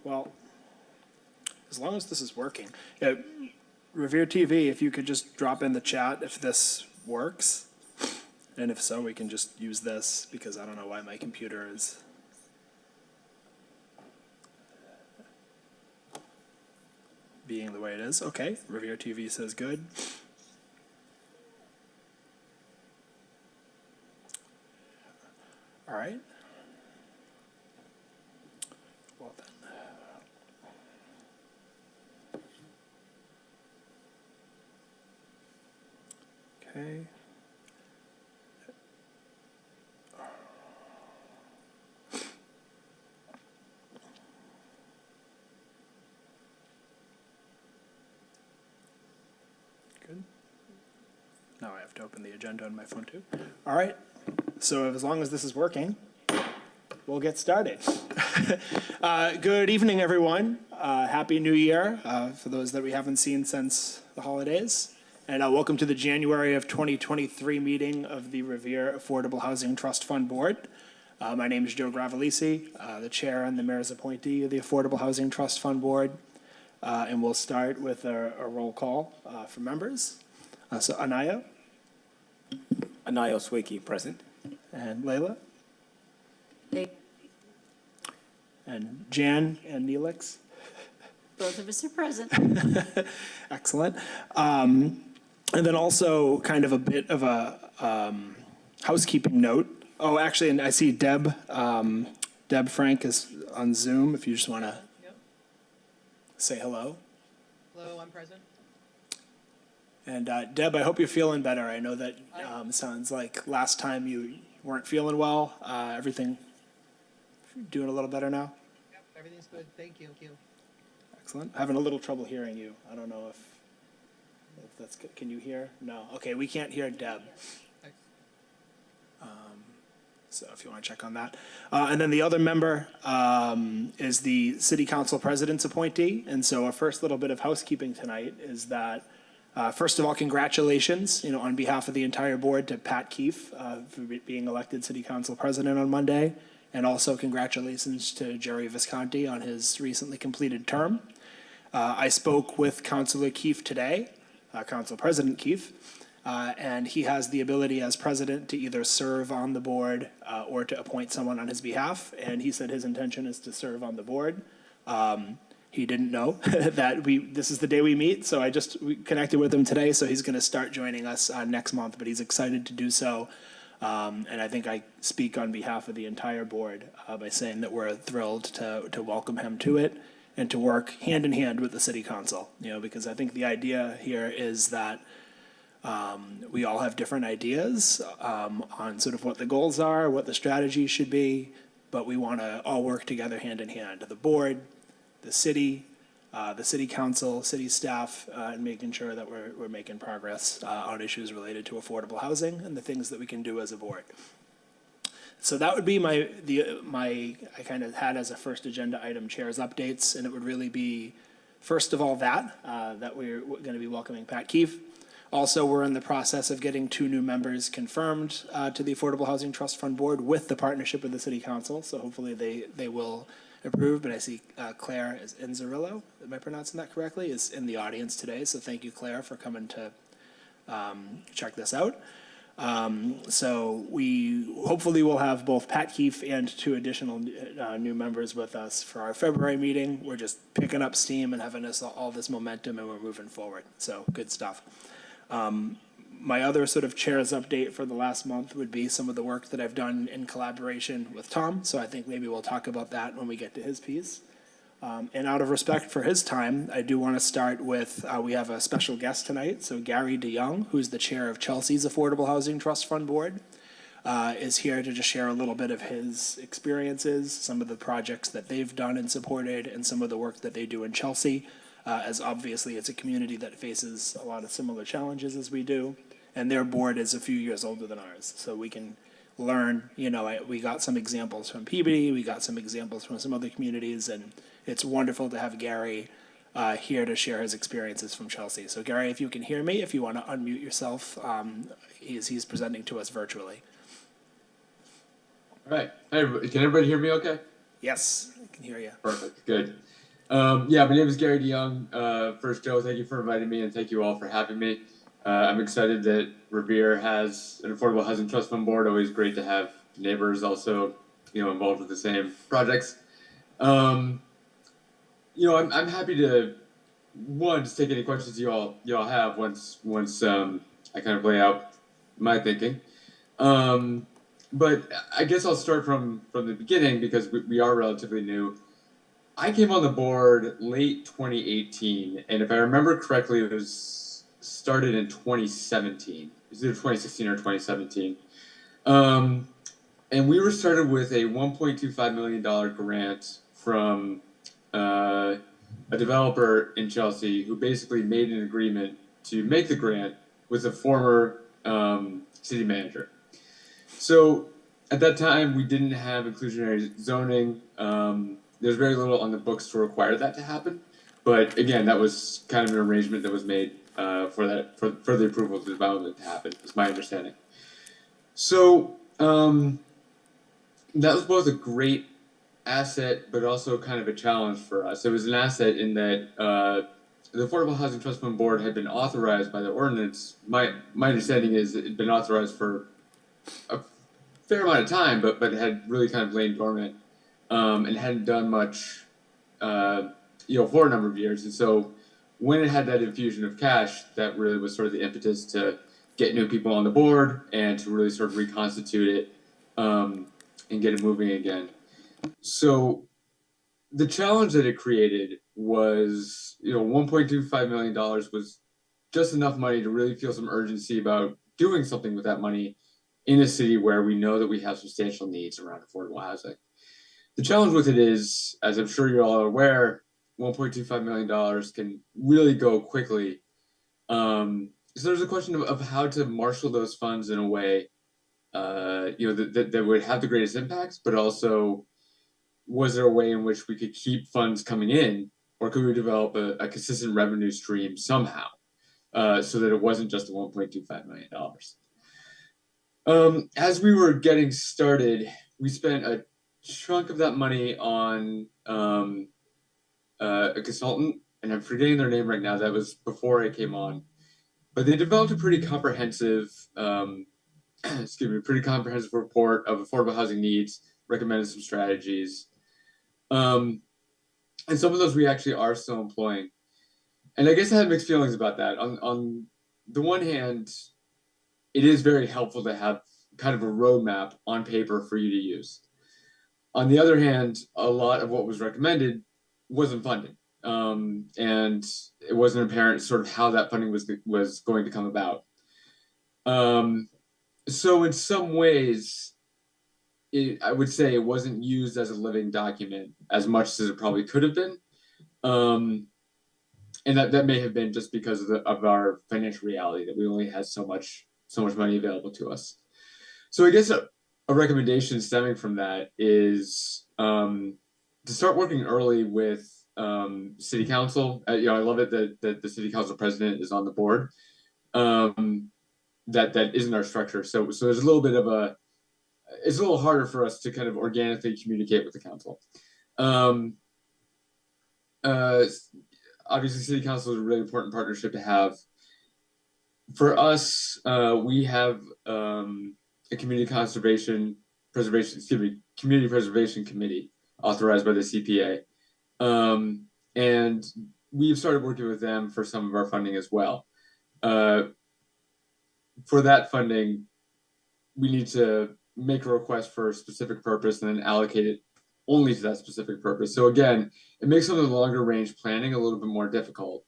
Well, as long as this is working. Revere TV, if you could just drop in the chat if this works. And if so, we can just use this because I don't know why my computer is. Being the way it is. Okay, Revere TV says good. All right. Well then. Okay. Good. Now I have to open the agenda on my phone too. All right. So as long as this is working, we'll get started. Good evening, everyone. Happy New Year for those that we haven't seen since the holidays. And welcome to the January of 2023 meeting of the Revere Affordable Housing Trust Fund Board. My name is Joe Gravelisi, the chair and the mayor's appointee of the Affordable Housing Trust Fund Board. And we'll start with a roll call for members. So Anaya. Anaya Osweki, present. And Layla. They, And Jan and Neelix. both of us are present. Excellent. And then also kind of a bit of a housekeeping note. Oh, actually, and I see Deb Frank is on Zoom, if you just want to say hello. Hello, I'm present. And Deb, I hope you're feeling better. I know that sounds like last time you weren't feeling well. Everything doing a little better now? Yep, everything's good. Thank you. Excellent. Having a little trouble hearing you. I don't know if that's good. Can you hear? No. Okay, we can't hear Deb. Thanks. So if you want to check on that. And then the other member is the city council president's appointee. And so our first little bit of housekeeping tonight is that, first of all, congratulations, on behalf of the entire board to Pat Keefe for being elected city council president on Monday. And also congratulations to Jerry Visconti on his recently completed term. I spoke with Councilor Keefe today, Council President Keefe, and he has the ability as president to either serve on the board or to appoint someone on his behalf. And he said his intention is to serve on the board. He didn't know that this is the day we meet, so we connected with him today. So he's going to start joining us next month, but he's excited to do so. And I think I speak on behalf of the entire board by saying that we're thrilled to welcome him to it and to work hand in hand with the city council, because I think the idea here is that we all have different ideas on sort of what the goals are, what the strategy should be, but we want to all work together hand in hand. The board, the city council, city staff, and making sure that we're making progress on issues related to affordable housing and the things that we can do as a board. So that would be I kind of had as a first agenda item chair's updates, and it would really be, first of all, that we're going to be welcoming Pat Keefe. Also, we're in the process of getting 2 new members confirmed to the Affordable Housing Trust Fund Board with the partnership of the City Council. So hopefully they will approve. But I see Claire Inzerillo, am I pronouncing that correctly, is in the audience today. So thank you, Claire, for coming to check this out. So we hopefully will have both Pat Keefe and 2 additional new members with us for our February meeting. We're just picking up steam and having all this momentum, and we're moving forward. So good stuff. My other sort of chair's update for the last month would be some of the work that I've done in collaboration with Tom. So I think maybe we'll talk about that when we get to his piece. And out of respect for his time, I do want to start with, we have a special guest tonight. So Gary DeYoung, who's the chair of Chelsea's Affordable Housing Trust Fund Board, is here to just share a little bit of his experiences, some of the projects that they've done and supported, and some of the work that they do in Chelsea. As obviously it's a community that faces a lot of similar challenges as we do. And their board is a few years older than ours. So we can learn, we got some examples from Peabody, we got some examples from some other communities, and it's wonderful to have Gary here to share his experiences from Chelsea. So Gary, if you can hear me, if you want to unmute yourself, he's presenting to us virtually. All right. Hey, can everybody hear me okay? Yes, I can hear you. Perfect. Good. Yeah, my name is Gary DeYoung. First, Joe, thank you for inviting me, and thank you all for having me. I'm excited that Revere has an Affordable Housing Trust Fund board. Always great to have neighbors also, involved with the same projects. I'm happy to just take any questions y'all have once I kind of lay out my thinking. But I guess I'll start from the beginning because we are relatively new. I came on the board late 2018, and if I remember correctly, it was started in 2017. It was either 2016 or 2017. And we were started with a $1.25 million grant from a developer in Chelsea who basically made an agreement to make the grant with a former city manager. So at that time, we didn't have inclusionary zoning. There's very little on the books to require that to happen. But again, that was kind of an arrangement that was made for the approval of the development to happen, is my understanding. So that was both a great asset, but also kind of a challenge for us. It was an asset in that the Affordable Housing Trust Fund Board had been authorized by the ordinance. My understanding is it had been authorized for a fair amount of time, but had really kind of lain dormant and hadn't done much, for a number of years. And so when it had that infusion of cash, that really was sort of the impetus to get new people on the board and to really sort of reconstitute it and get it moving again. So the challenge that it created was, $1.25 million was just enough money to really feel some urgency about doing something with that money in a city where we know that we have substantial needs around affordable housing. The challenge with it is, as I'm sure you're all aware, $1.25 million can really go quickly. So there's a question of how to marshal those funds in a way, that would have the greatest impacts, but also was there a way in which we could keep funds coming in, or could we develop a consistent revenue stream somehow, so that it wasn't just the $1.25 million? As we were getting started, we spent a chunk of that money on a consultant, and I'm forgetting their name right now. That was before I came on, but they developed a pretty comprehensive, pretty comprehensive report of affordable housing needs, recommended some strategies, and some of those we actually are still employing. And I guess I had mixed feelings about that. On the one hand, it is very helpful to have kind of a roadmap on paper for you to use. On the other hand, a lot of what was recommended wasn't funded, and it wasn't apparent sort of how that funding was going to come about. So in some ways, I would say it wasn't used as a living document as much as it probably could have been, and that may have been just because of our financial reality that we only had so much money available to us. So I guess a recommendation stemming from that is to start working early with city council. I love it that the city council president is on the board. That isn't our structure. So there's a little bit of it's a little harder for us to kind of organically communicate with the council. Obviously, city council is a really important partnership to have. For us, we have a community preservation committee authorized by the CPA, and we've started working with them for some of our funding as well. For that funding, we need to make a request for a specific purpose and then allocate it only to that specific purpose. So again, it makes some of the longer range planning a little bit more difficult,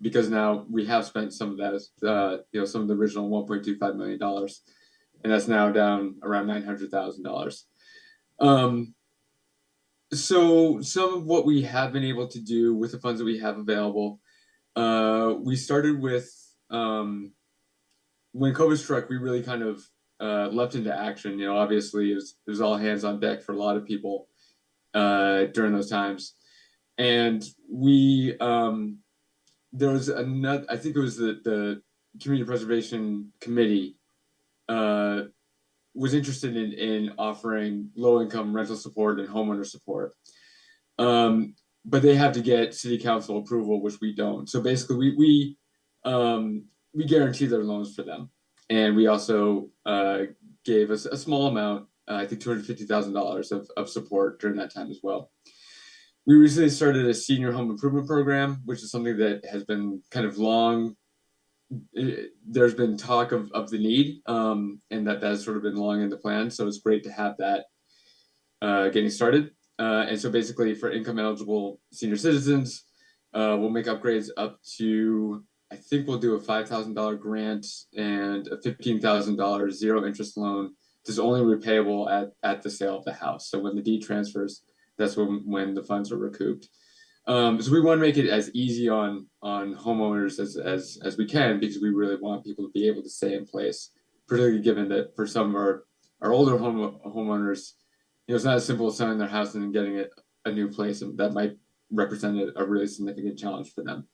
because now we have spent some of that, some of the original $1.25 million, and that's now down around $900,000. So some of what we have been able to do with the funds that we have available, we started with, when COVID struck, we really kind of leapt into action. Obviously it was all hands on deck for a lot of people during those times. And we, there was another, I think it was the Community Preservation Committee was interested in offering low-income rental support and homeowner support. but they have to get city council approval, which we don't. So basically, we guarantee their loans for them, and we also gave us a small amount, I think $250,000 of support during that time as well. We recently started a senior home improvement program, which is something that has been kind of long. There's been talk of the need, and that has sort of been long in the plan. So it's great to have that getting started. And so basically, for income eligible senior citizens, we'll make upgrades up to, I think we'll do a $5,000 grant and a $15,000 zero interest loan. That's only repayable at the sale of the house. So when the deed transfers, that's when the funds are recouped. So we want to make it as easy on homeowners as we can, because we really want people to be able to stay in place, particularly given that for some of our older homeowners, it's not as simple as selling their house and then getting a new place, and that might represent a really significant challenge for them.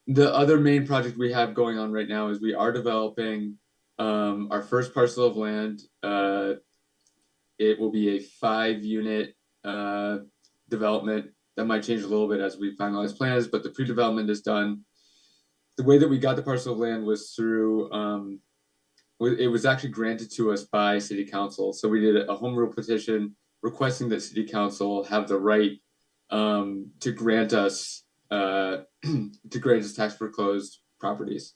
The other main project we have going on right now is we are developing our first parcel of land. It will be a 5-unit development. That might change a little bit as we finalize plans, but the pre-development is done. The way that we got the parcel of land was through, it was actually granted to us by City Council. So we did a home rule petition requesting that City Council have the right to grant us tax foreclosed properties.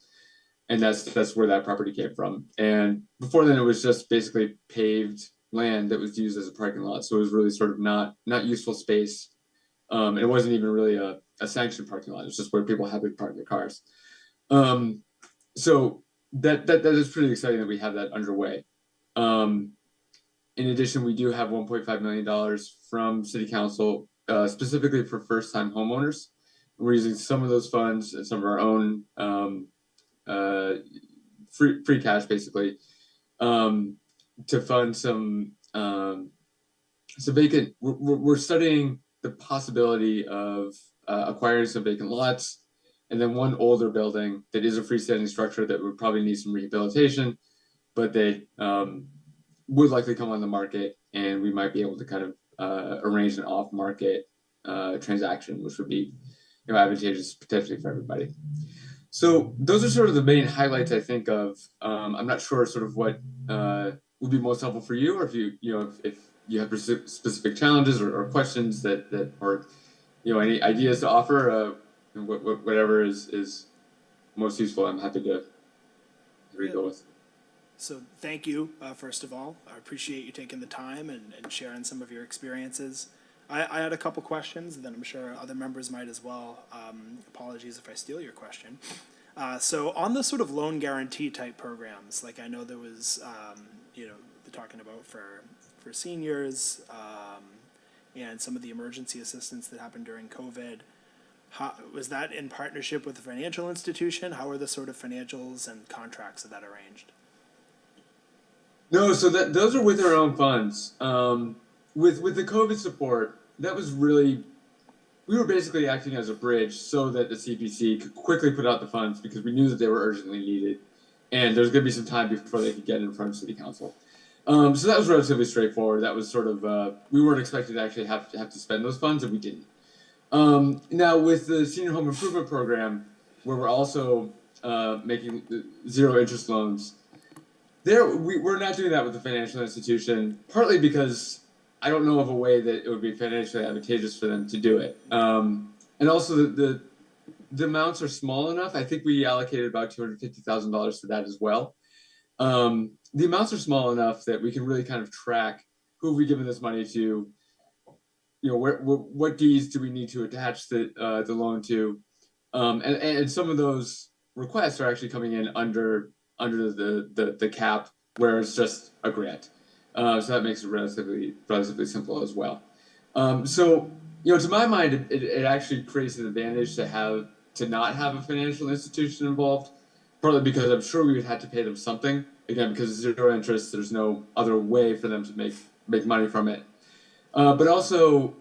And that's where that property came from. And before then, it was just basically paved land that was used as a parking lot. So it was really sort of not useful space. And it wasn't even really a sanctioned parking lot. It was just where people had to park their cars. So that is pretty exciting that we have that underway. In addition, we do have $1.5 million from City Council, specifically for first-time homeowners. We're using some of those funds and some of our own free cash, basically, to fund some vacant. We're studying the possibility of acquiring some vacant lots, and then one older building that is a freestanding structure that would probably need some rehabilitation, but they would likely come on the market, and we might be able to kind of arrange an off-market transaction, which would be advantageous potentially for everybody. So those are sort of the main highlights I think of. I'm not sure sort of what would be most helpful for you, or if if you have specific challenges or questions that or any ideas to offer. Whatever is most useful, I'm happy to go with. So thank you, first of all. I appreciate you taking the time and sharing some of your experiences. I had a couple questions, and then I'm sure other members might as well. Apologies if I steal your question. So on the sort of loan guarantee type programs, like I know there was, they're talking about for seniors and some of the emergency assistance that happened during COVID. Was that in partnership with a financial institution? How are the sort of financials and contracts of that arranged? No, so those are with our own funds. With the COVID support, that was really, we were basically acting as a bridge so that the CPC could quickly put out the funds, because we knew that they were urgently needed, and there's going to be some time before they could get in front of City Council. So that was relatively straightforward. That was sort of, we weren't expected to actually have to spend those funds, and we didn't. Now with the Senior Home Improvement Program, where we're also making zero interest loans, we're not doing that with the financial institution, partly because I don't know of a way that it would be financially advantageous for them to do it. And also the amounts are small enough. I think we allocated about $250,000 to that as well. The amounts are small enough that we can really kind of track who have we given this money to, what deeds do we need to attach the loan to, and some of those requests are actually coming in under the cap, where it's just a grant. So that makes it relatively simple as well. So to my mind, it actually creates an advantage to not have a financial institution involved, partly because I'm sure we would have to pay them something, again, because it's zero interest. There's no other way for them to make money from it. But also,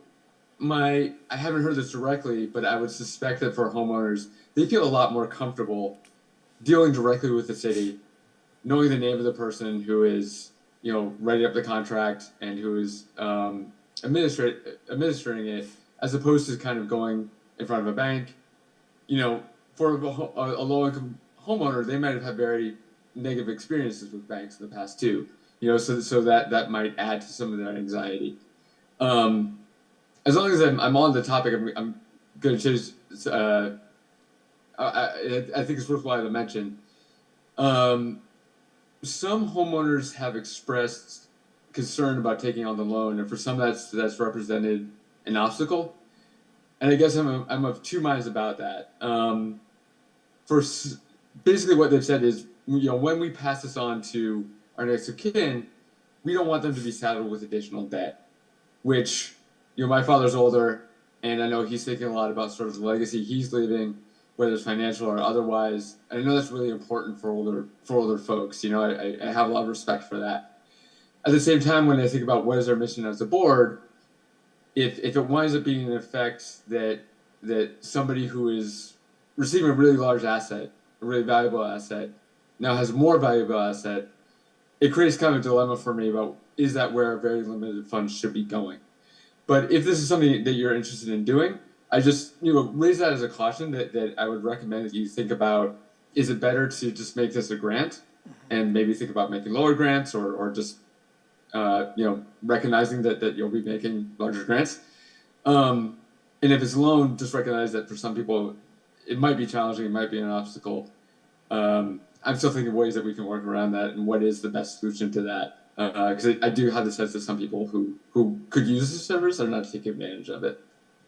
I haven't heard this directly, but I would suspect that for homeowners, they feel a lot more comfortable dealing directly with the city, knowing the name of the person who is, writing up the contract and who is administering it, as opposed to kind of going in front of a bank. You know, for a low-income homeowner, they might have had very negative experiences with banks in the past too. You know, so that might add to some of their anxiety. As long as I'm on the topic, I'm going to choose. I think it's worthwhile to mention. Some homeowners have expressed concern about taking on the loan, and for some that's represented an obstacle. And I guess I'm of two minds about that. Basically what they've said is, you know, when we pass this on to our next of kin, we don't want them to be saddled with additional debt, which, you know, my father's older, and I know he's thinking a lot about sort of the legacy he's leaving, whether it's financial or otherwise. And I know that's really important for older folks. You know, I have a lot of respect for that. At the same time, when I think about what is our mission as a board, if it winds up being an effect that somebody who is receiving a really large asset, a really valuable asset, now has a more valuable asset, it creates kind of a dilemma for me about, is that where our very limited funds should be going? But if this is something that you're interested in doing, I just, you know, raise that as a caution that I would recommend that you think about, is it better to just make this a grant and maybe think about making lower grants, or just you know, recognizing that you'll be making larger grants. And if it's a loan, just recognize that for some people, it might be challenging, it might be an obstacle. I'm still thinking of ways that we can work around that and what is the best solution to that. Because I do have the sense that some people who could use the service are not taking advantage of it.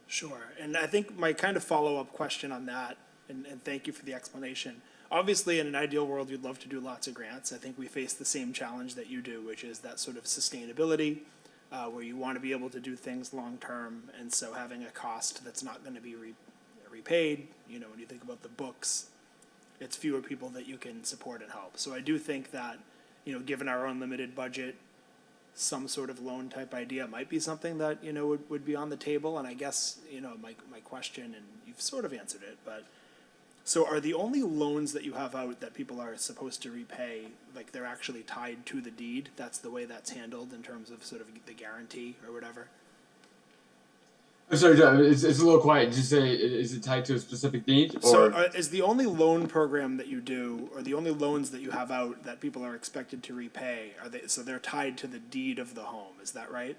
Sure, and I think my kind of follow-up question on that, and thank you for the explanation. Obviously, in an ideal world, you'd love to do lots of grants. I think we face the same challenge that you do, which is that sort of sustainability, where you want to be able to do things long-term, and so having a cost that's not going to be repaid, you know, when you think about the books, it's fewer people that you can support and help. So I do think that, you know, given our own limited budget, some sort of loan type idea might be something that, you know, would be on the table. And I guess, you know, my question, and you've sort of answered it, but so are the only loans that you have out that people are supposed to repay, like they're actually tied to the deed? That's the way that's handled in terms of sort of the guarantee or whatever? I'm sorry, John, it's a little quiet. Did you say, is it tied to a specific deed? So is the only loan program that you do, or the only loans that you have out that people are expected to repay, so they're tied to the deed of the home, is that right?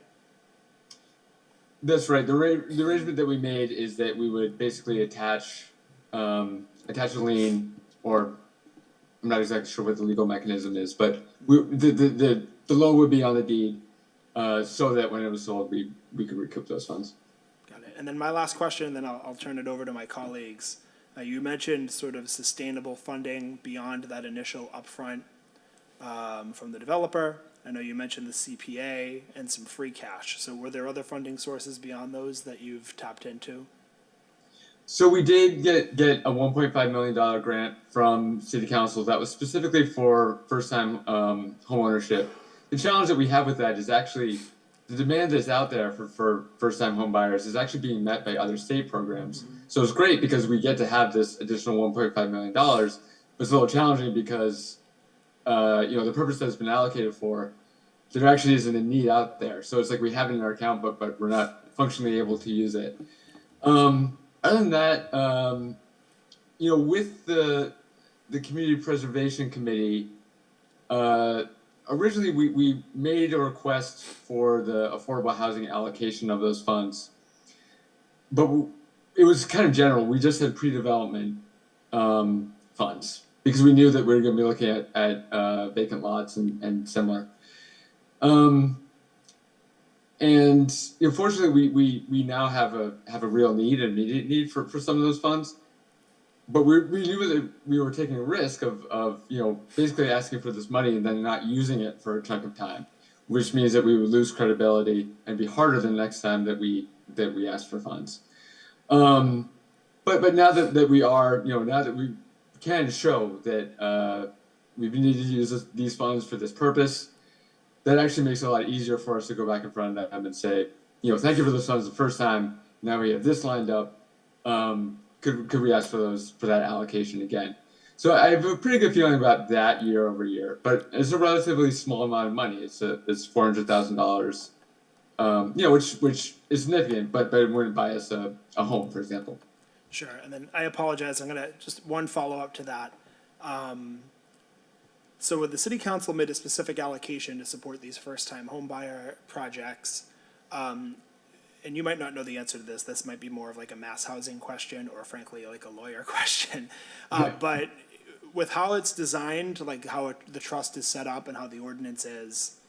That's right. The arrangement that we made is that we would basically attach a lien, or I'm not exactly sure what the legal mechanism is, but the loan would be on the deed, so that when it was sold, we could recoup those funds. Got it. And then my last question, then I'll turn it over to my colleagues. You mentioned sort of sustainable funding beyond that initial upfront from the developer. I know you mentioned the CPA and some free cash. So were there other funding sources beyond those that you've tapped into? So we did get a $1.5 million grant from City Council that was specifically for first-time home ownership. The challenge that we have with that is actually the demand that's out there for first-time home buyers is actually being met by other state programs. So it's great because we get to have this additional $1.5 million, but it's a little challenging because you know, the purpose that it's been allocated for, there actually isn't a need out there. So it's like we have it in our account, but we're not functionally able to use it. Other than that, you know, with the Community Preservation Committee, originally we made a request for the affordable housing allocation of those funds, but it was kind of general. We just had pre-development funds because we knew that we were going to be looking at vacant lots and similar. And unfortunately, we now have a real need, an immediate need for some of those funds. But we knew that we were taking a risk of you know, basically asking for this money and then not using it for a chunk of time, which means that we would lose credibility and be harder the next time that we ask for funds. But now that we are, you know, now that we can show that we've needed to use these funds for this purpose, that actually makes it a lot easier for us to go back in front of them and say, you know, thank you for those funds the first time. Now we have this lined up. Could we ask for that allocation again? So I have a pretty good feeling about that year over year, but it's a relatively small amount of money. It's $400,000 which is significant, but it wouldn't buy us a home, for example. Sure, and then I apologize, I'm gonna, just one follow-up to that. So when the city council made a specific allocation to support these first-time homebuyer projects, and you might not know the answer to this, this might be more of like a mass housing question or frankly like a lawyer question. But with how it's designed, like how the trust is set up and how the ordinance is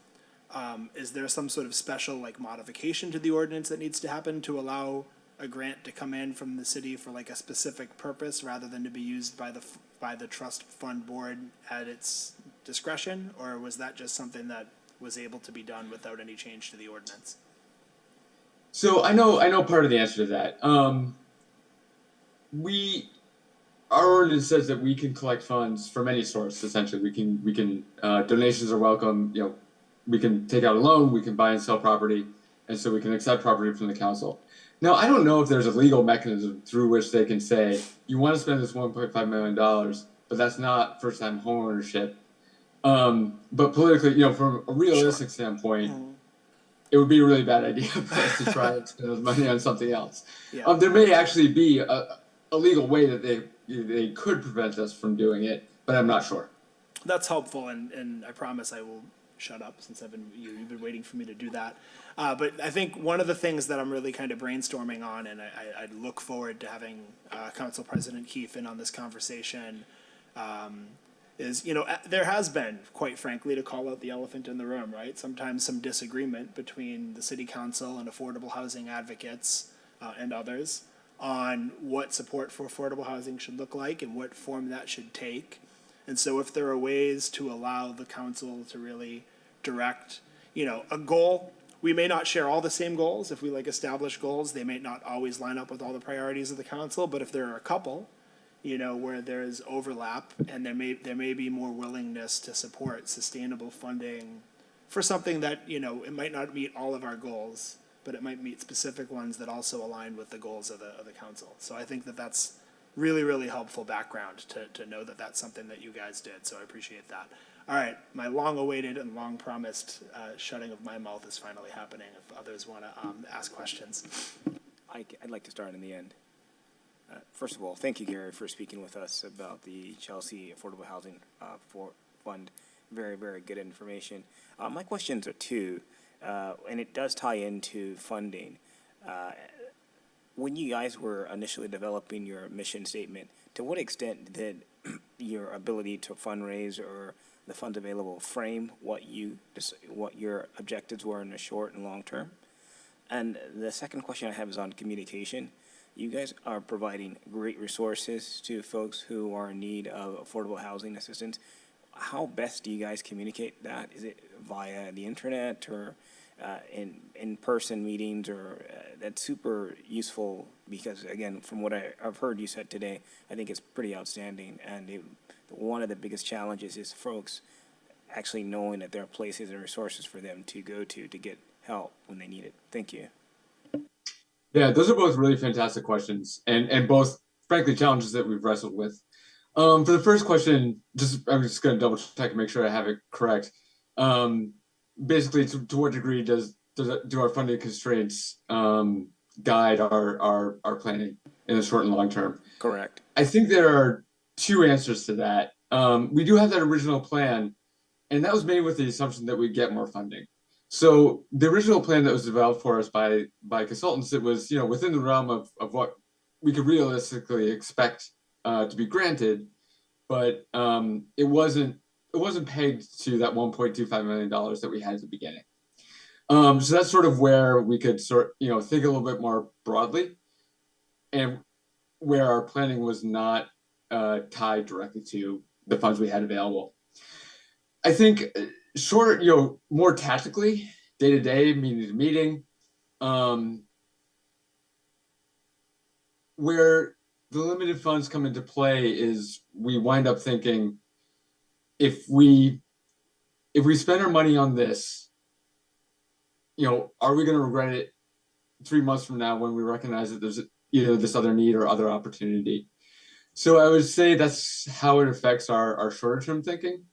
there some sort of special like modification to the ordinance that needs to happen to allow a grant to come in from the city for like a specific purpose rather than to be used by the trust fund board at its discretion? Or was that just something that was able to be done without any change to the ordinance? So I know part of the answer to that. Our ordinance says that we can collect funds from any source. Essentially, we can donations are welcome. We can take out a loan, we can buy and sell property, and so we can accept property from the council. Now, I don't know if there's a legal mechanism through which they can say you want to spend this $1.5 million, but that's not first-time homeownership. But politically, from a realistic standpoint. It would be a really bad idea for us to try and spend those money on something else. Yeah. There may actually be a legal way that they could prevent us from doing it, but I'm not sure. That's helpful, and I promise I will shut up since you've been waiting for me to do that. But I think one of the things that I'm really kind of brainstorming on, and I look forward to having Council President Keefe in on this conversation, is, there has been, quite frankly, to call out the elephant in the room, right? Sometimes some disagreement between the city council and affordable housing advocates and others on what support for affordable housing should look like and what form that should take. And so if there are ways to allow the council to really direct, a goal, we may not share all the same goals. If we establish goals, they may not always line up with all the priorities of the council, but if there are a couple, where there's overlap and there may be more willingness to support sustainable funding for something that, it might not meet all of our goals, but it might meet specific ones that also align with the goals of the council. So I think that that's really, really helpful background to know that that's something that you guys did. So I appreciate that. All right, my long-awaited and long-promised shutting of my mouth is finally happening. If others want to ask questions. I'd like to start in the end. First of all, thank you, Gary, for speaking with us about the Chelsea Affordable Housing Fund. Very, very good information. My questions are two, and it does tie into funding. When you guys were initially developing your mission statement, to what extent did your ability to fundraise or the funds available frame what your objectives were in the short and long term? And the second question I have is on communication. You guys are providing great resources to folks who are in need of affordable housing assistance. How best do you guys communicate that? Is it via the internet or in-person meetings? Or that's super useful because, again, from what I've heard you said today, I think it's pretty outstanding. And one of the biggest challenges is folks actually knowing that there are places and resources for them to go to get help when they need it. Thank you. Yeah, those are both really fantastic questions and both, frankly, challenges that we've wrestled with. For the first question, I'm just going to double check and make sure I have it correct. Basically, to what degree do our funding constraints guide our planning in the short and long term? Correct. I think there are two answers to that. We do have that original plan, and that was made with the assumption that we'd get more funding. So the original plan that was developed for us by consultants, it was within the realm of what we could realistically expect to be granted, but it wasn't pegged to that $1.25 million that we had at the beginning. So that's sort of where we could think a little bit more broadly, and where our planning was not tied directly to the funds we had available. I think more tactically, day to day, meeting to meeting, where the limited funds come into play is we wind up thinking, if we spend our money on this, are we going to regret it 3 months from now when we recognize that there's either this other need or other opportunity? So I would say that's how it affects our shorter term thinking.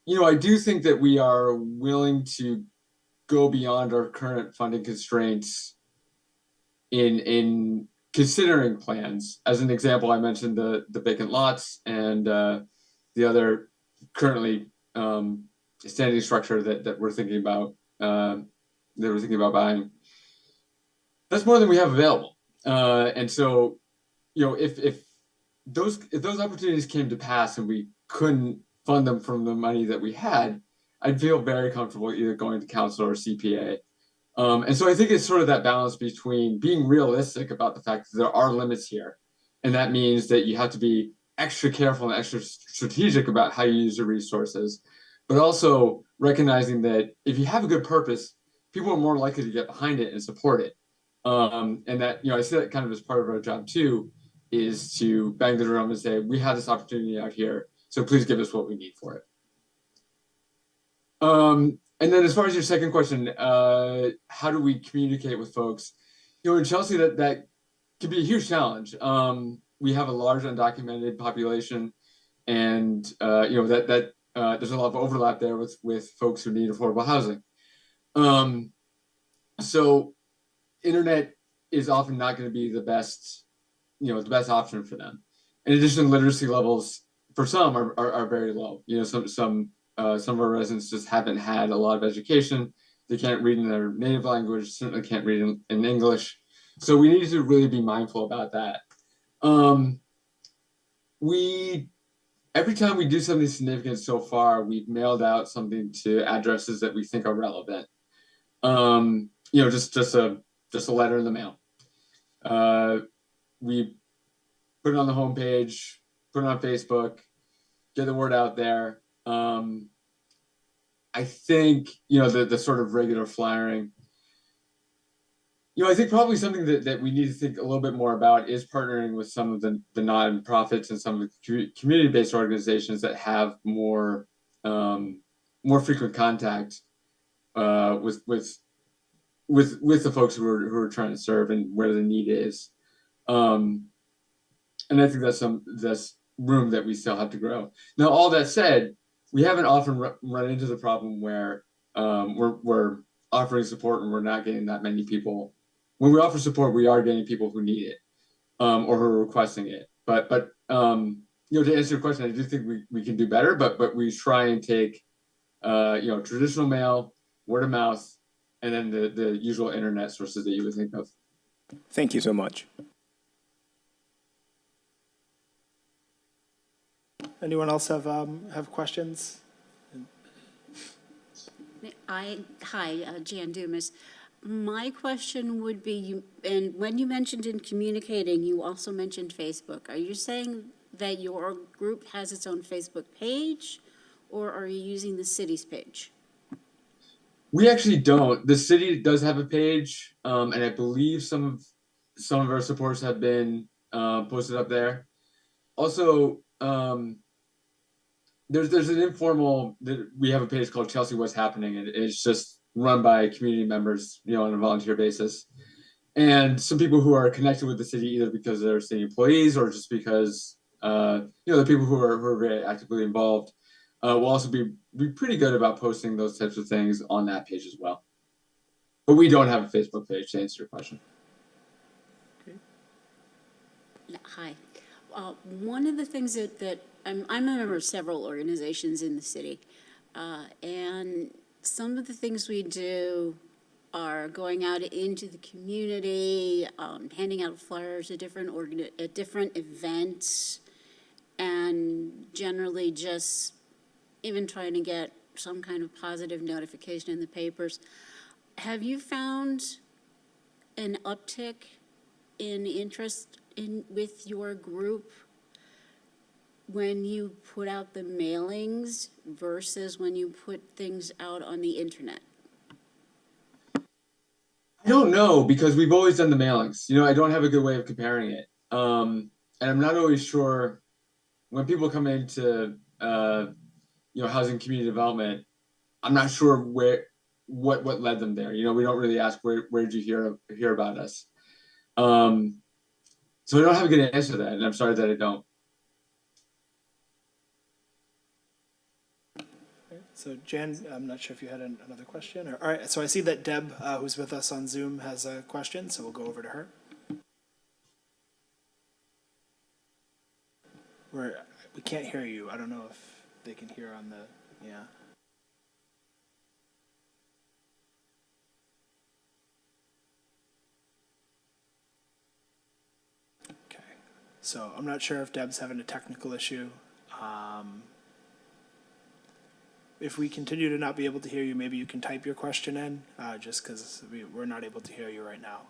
I do think that we are willing to go beyond our current funding constraints in considering plans. As an example, I mentioned the vacant lots and the other currently standing structure that we're thinking about buying. That's more than we have available, and so if those opportunities came to pass and we couldn't fund them from the money that we had, I'd feel very comfortable either going to council or CPA. And so I think it's sort of that balance between being realistic about the fact that there are limits here. And that means that you have to be extra careful and extra strategic about how you use your resources, but also recognizing that if you have a good purpose, people are more likely to get behind it and support it. And that, I see that kind of as part of our job too, is to bang the drum and say, we have this opportunity out here, so please give us what we need for it. And then as far as your second question, how do we communicate with folks? In Chelsea, that can be a huge challenge. We have a large undocumented population, and that there's a lot of overlap there with folks who need affordable housing. So internet is often not going to be the best option for them. In addition, literacy levels for some are very low. Some of our residents just haven't had a lot of education. They can't read in their native language, certainly can't read in English. So we need to really be mindful about that. Every time we do something significant so far, we've mailed out something to addresses that we think are relevant. Just a letter in the mail. We put it on the homepage, put it on Facebook, get the word out there. I think, the sort of regular flyering, I think probably something that we need to think a little bit more about is partnering with some of the nonprofits and some of the community-based organizations that have more frequent contact with the folks who are trying to serve and where the need is. And I think that's room that we still have to grow. Now, all that said, we haven't often run into the problem where we're offering support and we're not getting that many people. When we offer support, we are getting people who need it or who are requesting it. But to answer your question, I do think we can do better. But we try and take traditional mail, word of mouth, and then the usual internet sources that you would think of. Thank you so much. Anyone else have questions? Hi, Jan Dumas. My question would be, and when you mentioned in communicating, you also mentioned Facebook. Are you saying that your group has its own Facebook page, or are you using the city's page? We actually don't. The city does have a page, and I believe some of our supports have been posted up there. Also, there's an informal. We have a page called Chelsea What's Happening, and it's just run by community members, on a volunteer basis, and some people who are connected with the city either because they're city employees or just because the people who are very actively involved will also be pretty good about posting those types of things on that page as well. But we don't have a Facebook page, to answer your question. Hi. One of the things that I'm a member of several organizations in the city, and some of the things we do are going out into the community, handing out flyers at different events, and generally just even trying to get some kind of positive notification in the papers. Have you found an uptick in interest with your group when you put out the mailings versus when you put things out on the internet? I don't know, because we've always done the mailings. I don't have a good way of comparing it. And I'm not always sure when people come into housing community development, I'm not sure what led them there. We don't really ask where did you hear about us. So I don't have a good answer to that, and I'm sorry that I don't. So Jan, I'm not sure if you had another question, or, all right, so I see that Deb, who's with us on Zoom, has a question, so we'll go over to her. We can't hear you. I don't know if they can hear on the, yeah. Okay, so I'm not sure if Deb's having a technical issue. If we continue to not be able to hear you, maybe you can type your question in, just because we're not able to hear you right now.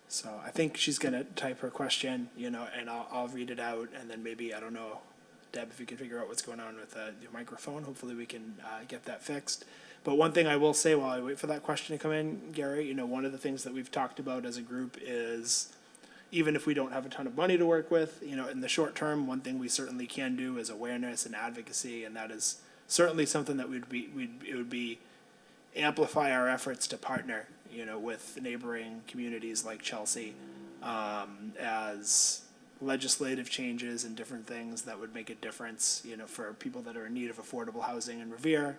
So I think she's gonna type her question, and I'll read it out, and then maybe, I don't know, Deb, if you can figure out what's going on with your microphone, hopefully we can get that fixed. But one thing I will say while I wait for that question to come in, Gary, one of the things that we've talked about as a group is, even if we don't have a ton of money to work with, in the short term, one thing we certainly can do is awareness and advocacy, and that is certainly something that it would be amplify our efforts to partner, with neighboring communities like Chelsea, as legislative changes and different things that would make a difference, for people that are in need of affordable housing in Revere.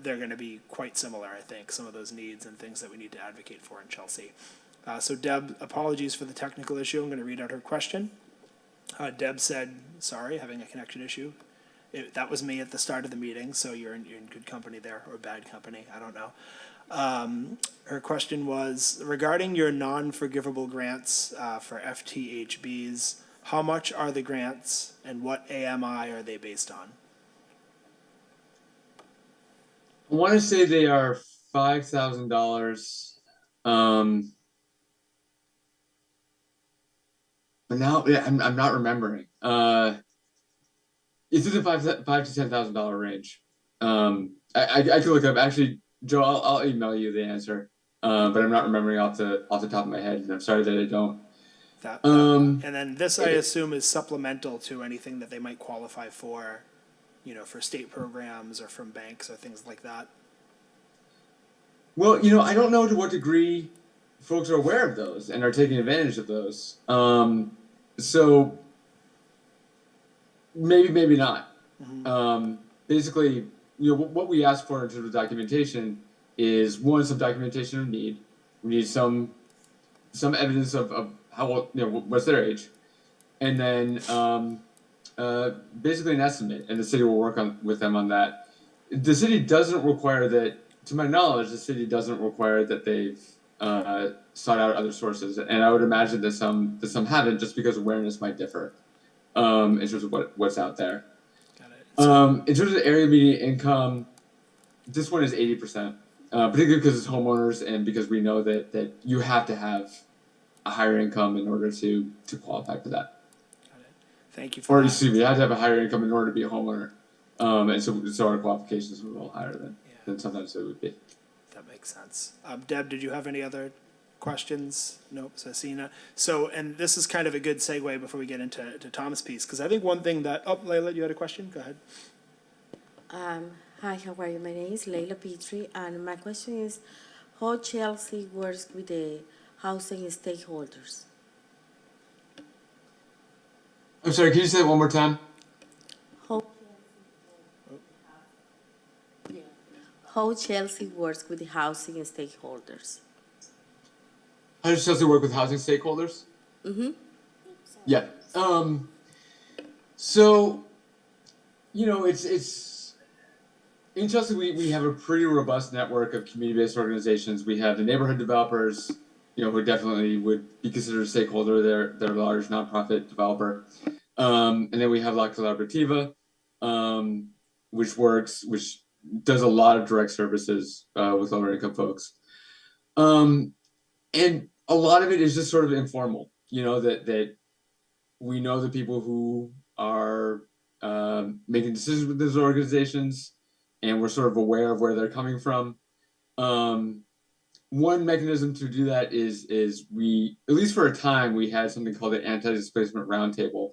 They're going to be quite similar, I think, some of those needs and things that we need to advocate for in Chelsea. So Deb, apologies for the technical issue. I'm going to read out her question. Deb said, sorry, having a connection issue. That was me at the start of the meeting, so you're in good company there, or bad company, I don't know. Her question was, regarding your non-forgivable grants for FTHBs, how much are the grants and what AMI are they based on? I want to say they are $5,000. But now, yeah, I'm not remembering. It's in the $5,000 to $10,000 range. I can look up. Actually, Joe, I'll email you the answer. But I'm not remembering off the top of my head, and I'm sorry that I don't. And then this, I assume, is supplemental to anything that they might qualify for, for state programs or from banks or things like that. Well, I don't know to what degree folks are aware of those and are taking advantage of those. So maybe not. Basically, what we ask for in terms of documentation is, one, some documentation of need. We need some evidence of how, what's their age, and then basically an estimate, and the city will work with them on that. The city doesn't require that, to my knowledge, the city doesn't require that they've sought out other sources, and I would imagine that some haven't, just because awareness might differ in terms of what's out there. Got it. In terms of area median income, this one is 80%, particularly because it's homeowners, and because we know that you have to have a higher income in order to qualify for that. Got it. Thank you for Or that. excuse me, you have to have a higher income in order to be a homeowner, and so our qualifications are a little higher than sometimes it would be. That makes sense. Deb, did you have any other questions? Nope. So Sina. So, and this is kind of a good segue before we get into Tom's piece, because I think one thing that, Layla, you had a question? Go ahead. Hi, how are you? My name is Leila Petrie, and my question is how Chelsea works with the housing stakeholders. I'm sorry, can you say it one more time? How Chelsea works with the housing stakeholders. How does Chelsea work with housing stakeholders? Yeah. So, it's in Chelsea, we have a pretty robust network of community-based organizations. We have the neighborhood developers, who definitely would be considered a stakeholder. They're a large nonprofit developer. And then we have La Colaborativa, which does a lot of direct services with lower income folks. And a lot of it is just sort of informal, that we know the people who are making decisions with those organizations, and we're sort of aware of where they're coming from. One mechanism to do that is we, at least for a time, we had something called the Anti-Displacement Roundtable,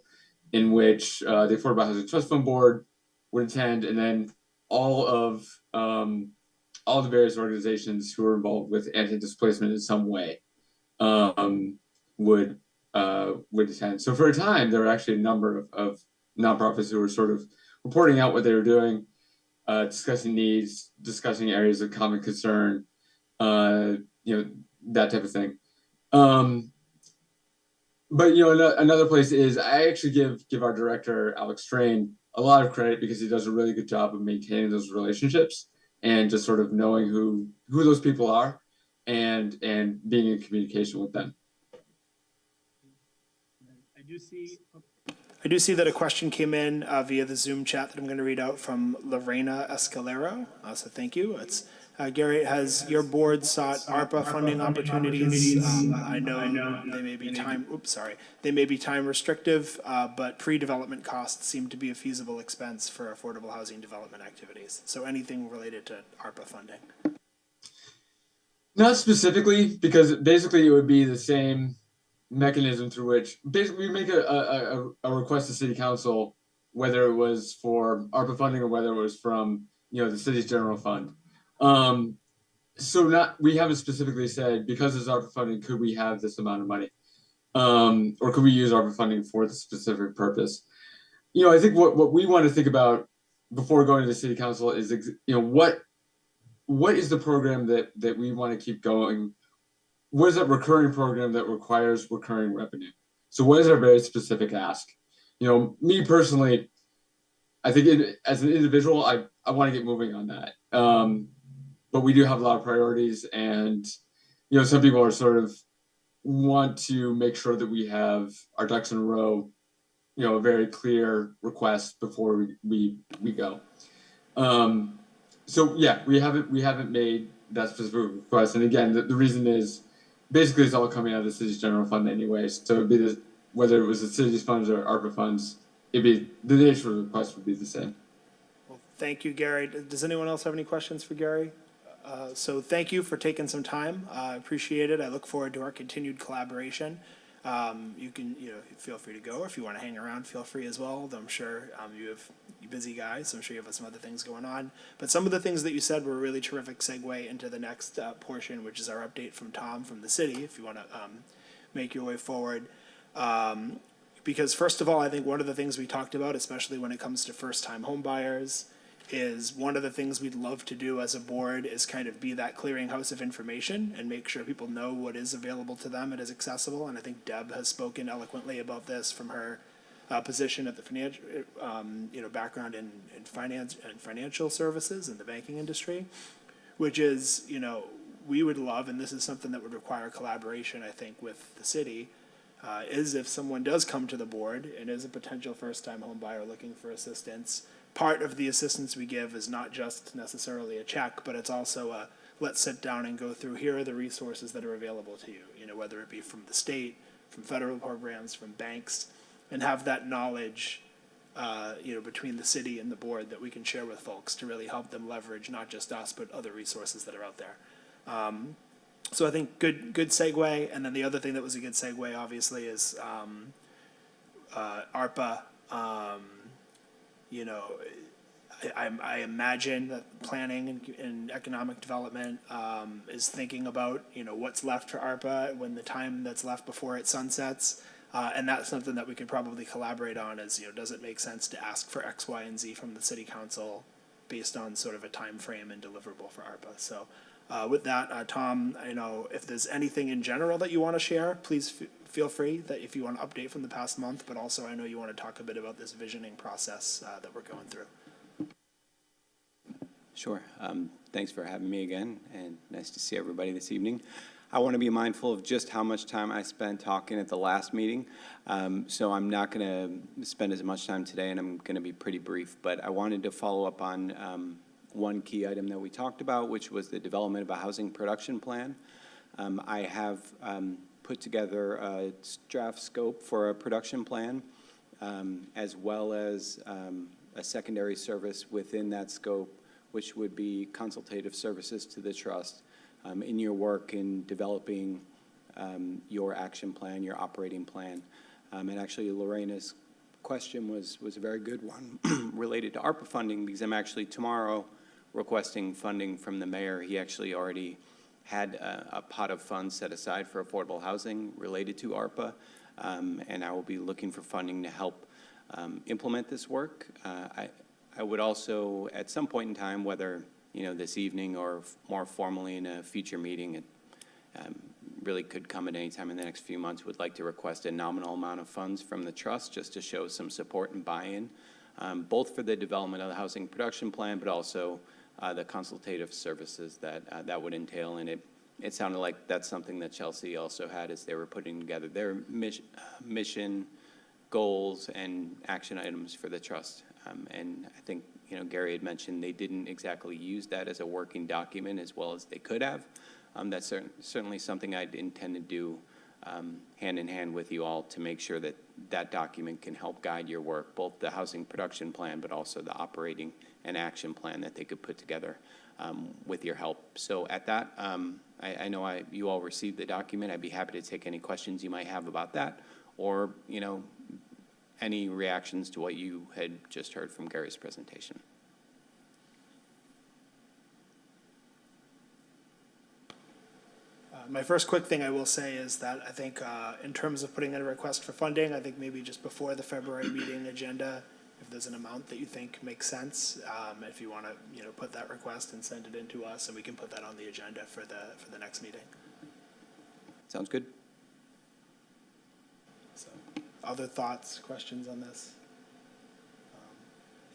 in which the Affordable Housing Trust Fund Board would attend, and then all the various organizations who are involved with anti-displacement in some way would would attend. So for a time, there were actually a number of nonprofits who were sort of reporting out what they were doing, discussing needs, discussing areas of common concern, that type of thing. But another place is I actually give our director Alex Strain a lot of credit because he does a really good job of maintaining those relationships and just sort of knowing who those people are and being in communication with them. I do see that a question came in via the Zoom chat that I'm going to read out from Lorena Escalero. So thank you. It's Gary, has your board sought ARPA funding opportunities? I know they may be time restrictive, but pre-development costs seem to be a feasible expense for affordable housing development activities. So anything related to ARPA funding? Not specifically, because basically it would be the same mechanism through which basically we make a request to city council, whether it was for ARPA funding or whether it was from the city's general fund. So we haven't specifically said, because it's ARPA funding, could we have this amount of money, or could we use ARPA funding for the specific purpose? I think what we want to think about before going to the city council is what is the program that we want to keep going. What is that recurring program that requires recurring revenue? So what is our very specific ask? Me personally, I think as an individual, I want to get moving on that. But we do have a lot of priorities, and some people are sort of want to make sure that we have our ducks in a row, a very clear request before we go. So yeah, we haven't made that specific request, and again, the reason is basically it's all coming out of the city's general fund anyways. So it'd be whether it was the city's funds or ARPA funds, it'd be the nature of the request would be the same. Well, thank you, Gary. Does anyone else have any questions for Gary? So thank you for taking some time. I appreciate it. I look forward to our continued collaboration. You can, feel free to go, or if you want to hang around, feel free as well. Though I'm sure you're busy guys, so I'm sure you have some other things going on. But some of the things that you said were a really terrific segue into the next portion, which is our update from Tom from the city, if you want to make your way forward. Because first of all, I think one of the things we talked about, especially when it comes to first-time home buyers, is one of the things we'd love to do as a board is kind of be that clearinghouse of information and make sure people know what is available to them and is accessible. And I think Deb has spoken eloquently about this from her position at the financial, background in finance and financial services in the banking industry, which is, we would love, and this is something that would require collaboration, I think, with the city, is if someone does come to the board and is a potential first-time home buyer looking for assistance, part of the assistance we give is not just necessarily a check, but it's also a let's sit down and go through, here are the resources that are available to you, whether it be from the state, from federal programs, from banks, and have that knowledge, between the city and the board that we can share with folks to really help them leverage not just us, but other resources that are out there. So I think good segue. And then the other thing that was a good segue, obviously, is ARPA. I imagine that planning and economic development is thinking about, what's left for ARPA when the time that's left before it sunsets. And that's something that we could probably collaborate on is, does it make sense to ask for X, Y, and Z from the city council based on sort of a time frame and deliverable for ARPA. So with that, Tom, if there's anything in general that you want to share, please feel free that if you want to update from the past month, but also I know you want to talk a bit about this visioning process that we're going through. Sure. Thanks for having me again, and nice to see everybody this evening. I want to be mindful of just how much time I spent talking at the last meeting, so I'm not going to spend as much time today, and I'm going to be pretty brief, but I wanted to follow up on one key item that we talked about, which was the development of a housing production plan. I have put together a draft scope for a production plan, as well as a secondary service within that scope, which would be consultative services to the trust in your work in developing your action plan, your operating plan. And actually, Lorena's question was a very good one related to ARPA funding, because I'm actually tomorrow requesting funding from the mayor. He actually already had a pot of funds set aside for affordable housing related to ARPA. and I will be looking for funding to help implement this work. I would also, at some point in time, whether, this evening or more formally in a future meeting, it really could come at any time in the next few months, would like to request a nominal amount of funds from the trust just to show some support and buy-in, both for the development of the housing production plan, but also the consultative services that would entail. And it sounded like that's something that Chelsea also had as they were putting together their mission, goals, and action items for the trust. And I think, Gary had mentioned they didn't exactly use that as a working document as well as they could have. That's certainly something I'd intend to do hand in hand with you all to make sure that that document can help guide your work, both the housing production plan, but also the operating and action plan that they could put together with your help. So at that, I know you all received the document. I'd be happy to take any questions you might have about that, or, any reactions to what you had just heard from Gary's presentation. My first quick thing I will say is that I think in terms of putting in a request for funding, I think maybe just before the February meeting agenda, if there's an amount that you think makes sense, if you want to, put that request and send it in to us, and we can put that on the agenda for the next meeting. Sounds good? So, other thoughts, questions on this?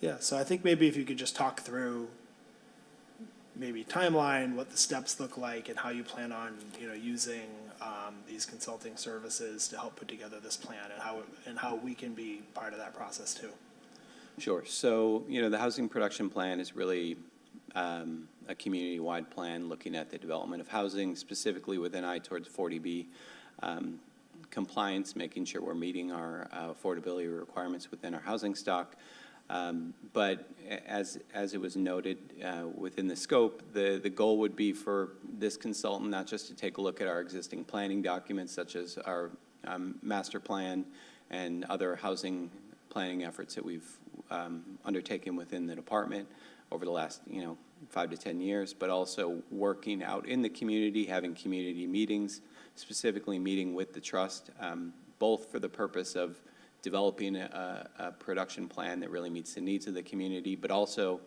Yeah, so I think maybe if you could just talk through maybe timeline, what the steps look like, and how you plan on, using these consulting services to help put together this plan, and how we can be part of that process too. Sure. So, the housing production plan is really a community-wide plan looking at the development of housing, specifically with an eye towards 40B compliance, making sure we're meeting our affordability requirements within our housing stock. But as it was noted within the scope, the goal would be for this consultant not just to take a look at our existing planning documents, such as our master plan and other housing planning efforts that we've undertaken within the department over the last 5 to 10 years, but also working out in the community, having community meetings, specifically meeting with the trust, both for the purpose of developing a production plan that really meets the needs of the community, but also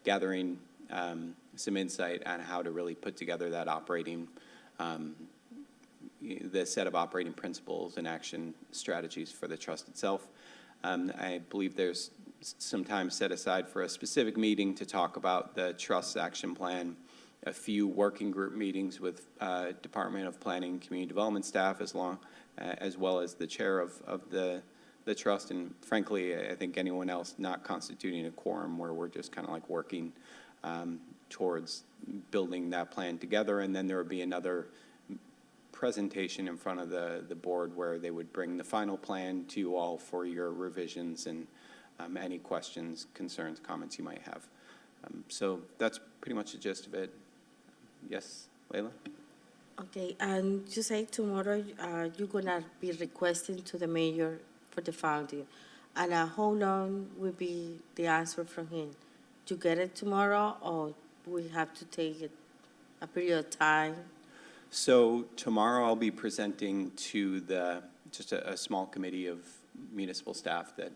gathering some insight on how to really put together that operating, the set of operating principles and action strategies for the trust itself. I believe there's some time set aside for a specific meeting to talk about the trust's action plan, a few working group meetings with Department of Planning and Community Development staff, as well as the chair of the trust, and frankly, I think anyone else not constituting a quorum, where we're just kind of like working towards building that plan together. And then there would be another presentation in front of the board where they would bring the final plan to you all for your revisions and any questions, concerns, comments you might have. So that's pretty much the gist of it. Yes, Layla? Okay, and you say tomorrow you're gonna be requesting to the mayor for the funding, and how long will be the answer from him? You get it tomorrow, or we have to take it a period of time? So tomorrow I'll be presenting to just a small committee of municipal staff that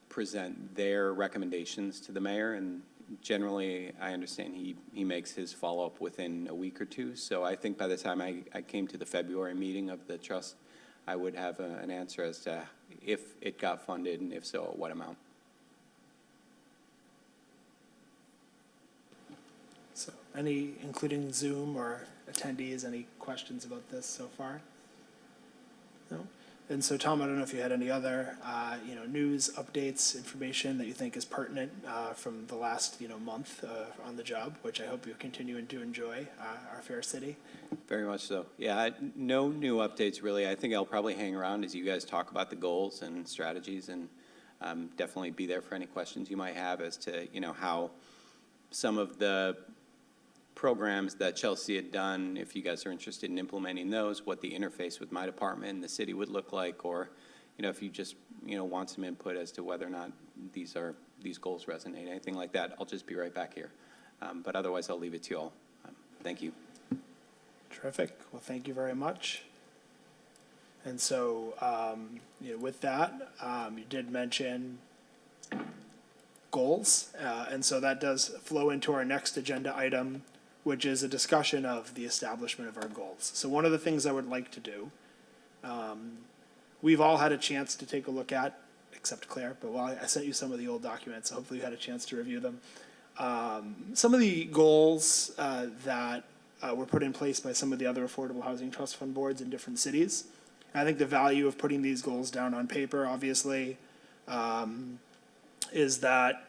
present their recommendations to the mayor, and generally I understand he makes his follow-up within a week or two. So I think by the time I came to the February meeting of the trust, I would have an answer as to if it got funded, and if so, at what amount. So including Zoom or attendees, any questions about this so far? No? And so, Tom, I don't know if you had any other, news, updates, information that you think is pertinent from the last, month on the job, which I hope you're continuing to enjoy our fair city. Very much so. Yeah, no new updates, really. I think I'll probably hang around as you guys talk about the goals and strategies, and definitely be there for any questions you might have as to, how some of the programs that Chelsea had done, if you guys are interested in implementing those, what the interface with my department and the city would look like, or, if you just, want some input as to whether or not these goals resonate, anything like that, I'll just be right back here. But otherwise, I'll leave it to you all. Thank you. Terrific. Well, thank you very much. And so, with that, you did mention goals, and so that does flow into our next agenda item, which is a discussion of the establishment of our goals. So one of the things I would like to do, we've all had a chance to take a look at, except Claire, but I sent you some of the old documents, so hopefully you had a chance to review them. Some of the goals that were put in place by some of the other Affordable Housing Trust Fund boards in different cities. I think the value of putting these goals down on paper, obviously, is that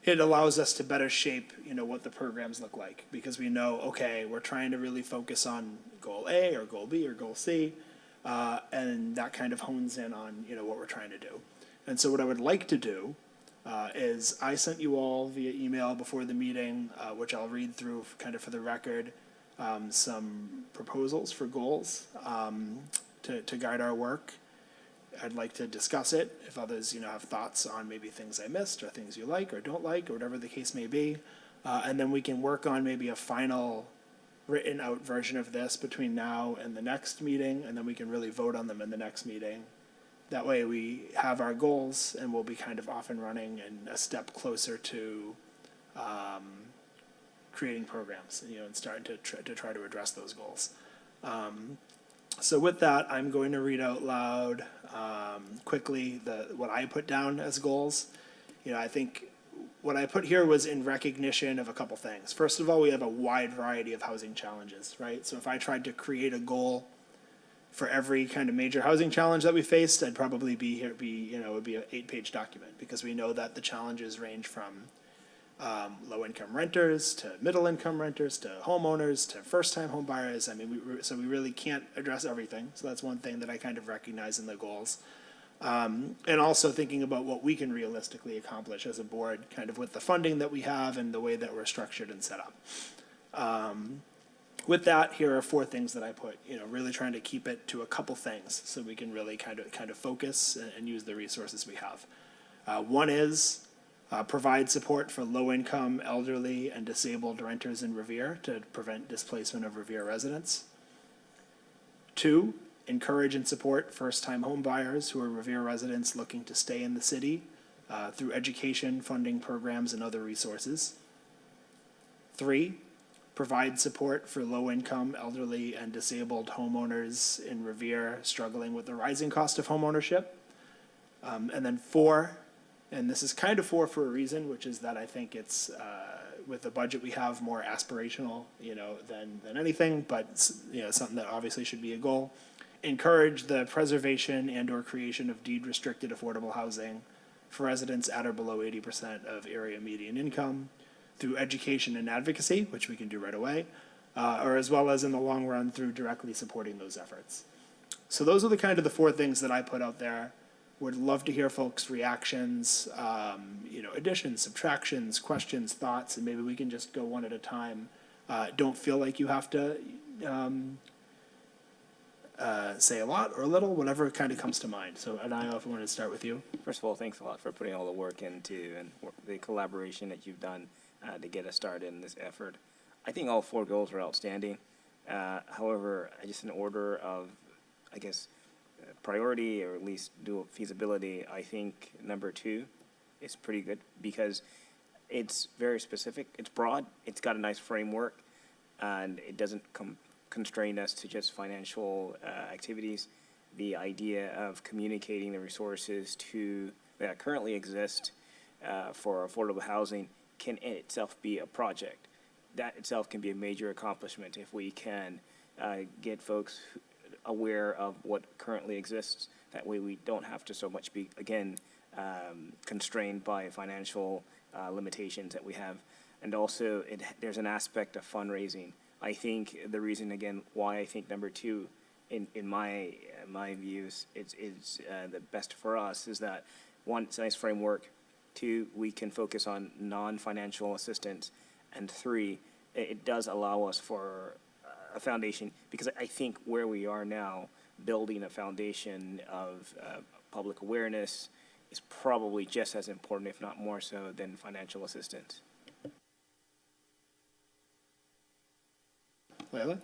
it allows us to better shape, what the programs look like, because we know, okay, we're trying to really focus on goal A or goal B or goal C, and that kind of hones in on, what we're trying to do. And so what I would like to do is I sent you all via email before the meeting, which I'll read through kind of for the record, some proposals for goals to guide our work. I'd like to discuss it. If others, have thoughts on maybe things I missed or things you like or don't like or whatever the case may be. And then we can work on maybe a final written out version of this between now and the next meeting, and then we can really vote on them in the next meeting. That way we have our goals and we'll be kind of off and running and a step closer to creating programs, and starting to try to address those goals. So with that, I'm going to read out loud quickly what I put down as goals. I think what I put here was in recognition of a couple things. First of all, we have a wide variety of housing challenges, right? So if I tried to create a goal for every kind of major housing challenge that we faced, I'd probably it would be an 8-page document, because we know that the challenges range from low-income renters to middle-income renters to homeowners to first-time home buyers. I mean, we really can't address everything. So that's one thing that I kind of recognize in the goals. And also thinking about what we can realistically accomplish as a board, kind of with the funding that we have and the way that we're structured and set up. With that, here are 4 things that I put, really trying to keep it to a couple things so we can really kind of focus and use the resources we have. One is provide support for low-income, elderly, and disabled renters in Revere to prevent displacement of Revere residents. 2, encourage and support first-time home buyers who are Revere residents looking to stay in the city through education, funding programs, and other resources. 3, provide support for low-income, elderly, and disabled homeowners in Revere struggling with the rising cost of homeownership. And then 4, and this is kind of 4 for a reason, which is that I think it's, with the budget we have, more aspirational, than anything, but, something that obviously should be a goal. Encourage the preservation and or creation of deed-restricted affordable housing for residents at or below 80% of area median income through education and advocacy, which we can do right away, or as well as in the long run through directly supporting those efforts. So those are the kind of the 4 things that I put out there. Would love to hear folks' reactions, additions, subtractions, questions, thoughts, and maybe we can just go one at a time. Don't feel like you have to say a lot or a little, whatever kind of comes to mind. So, Anayo, if I wanted to start with you. First of all, thanks a lot for putting all the work into and the collaboration that you've done to get us started in this effort. I think all 4 goals are outstanding. However, just in order of, priority, or at least dual feasibility, I think number 2 is pretty good, because it's very specific, it's broad, it's got a nice framework, and it doesn't constrain us to just financial activities. The idea of communicating the resources that currently exist for affordable housing can in itself be a project. That itself can be a major accomplishment if we can get folks aware of what currently exists. That way we don't have to so much be, again, constrained by financial limitations that we have. And also, there's an aspect of fundraising. I think the reason, again, why I think number 2, in my views, it's the best for us is that, 1, it's a nice framework. 2, we can focus on non-financial assistance. And 3, it does allow us for a foundation, because I think where we are now, building a foundation of public awareness is probably just as important, if not more so, than financial assistance. Layla?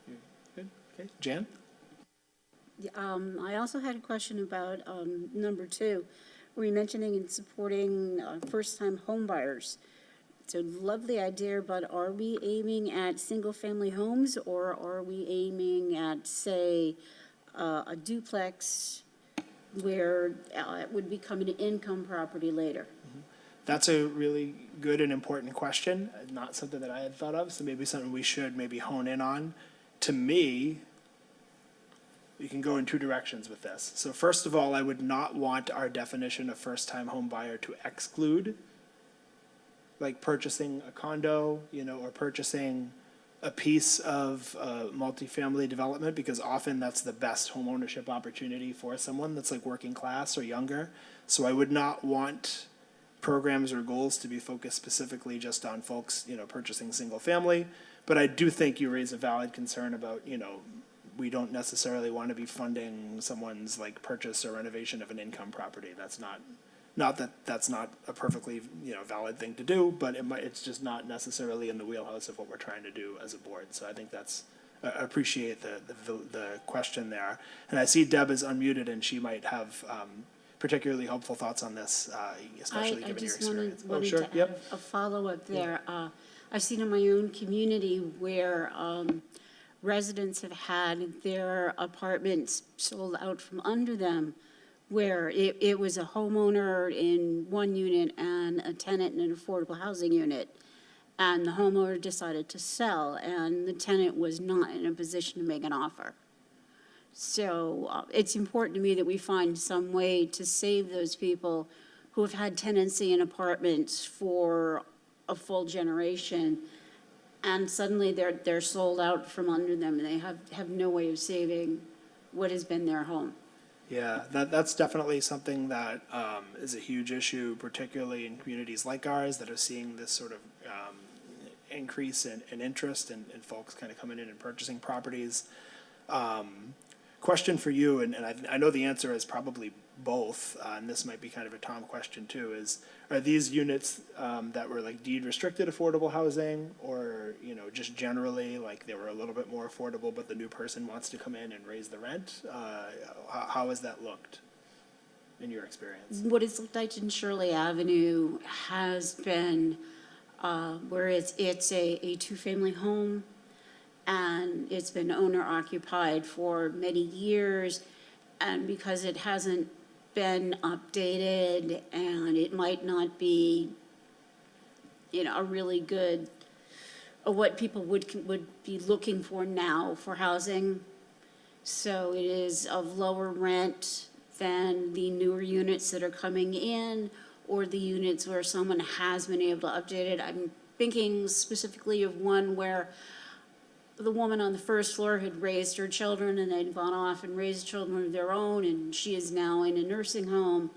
You good? Okay, Jan? I also had a question about number 2. Were you mentioning and supporting first-time homebuyers? It's a lovely idea, but are we aiming at single-family homes, or are we aiming at, say, a duplex where it would become an income property later? That's a really good and important question, not something that I had thought of, so maybe something we should maybe hone in on. To me, we can go in two directions with this. So first of all, I would not want our definition of first-time home buyer to exclude like purchasing a condo, or purchasing a piece of multifamily development, because often that's the best home ownership opportunity for someone that's like working class or younger. So I would not want programs or goals to be focused specifically just on folks, purchasing single family. But I do think you raise a valid concern about, we don't necessarily want to be funding someone's like purchase or renovation of an income property. That's not that that's not a perfectly, valid thing to do, but it's just not necessarily in the wheelhouse of what we're trying to do as a board. So I think I appreciate the question there. And I see Deb is unmuted and she might have, particularly helpful thoughts on this, especially given your experience. I just wanted to add a follow-up there. I've seen in my own community where residents have had their apartments sold out from under them, where it was a homeowner in one unit and a tenant in an affordable housing unit. And the homeowner decided to sell, and the tenant was not in a position to make an offer. So it's important to me that we find some way to save those people who have had tenancy in apartments for a full generation, and suddenly they're sold out from under them, and they have no way of saving what has been their home. Yeah, that's definitely something that is a huge issue, particularly in communities like ours that are seeing this sort of increase in interest and folks kind of coming in and purchasing properties. Question for you, and I know the answer is probably both, and this might be kind of a Tom question too, are these units that were like deed restricted affordable housing, or, just generally like they were a little bit more affordable, but the new person wants to come in and raise the rent? How has that looked in your experience? What it's looked like in Shirley Avenue has been where it's a two-family home, and it's been owner occupied for many years, and because it hasn't been updated and it might not be, a really good, what people would be looking for now for housing. So it is of lower rent than the newer units that are coming in, or the units where someone has been able to update it. I'm thinking specifically of one where the woman on the first floor had raised her children, and they'd gone off and raised children of their own, and she is now in a nursing home.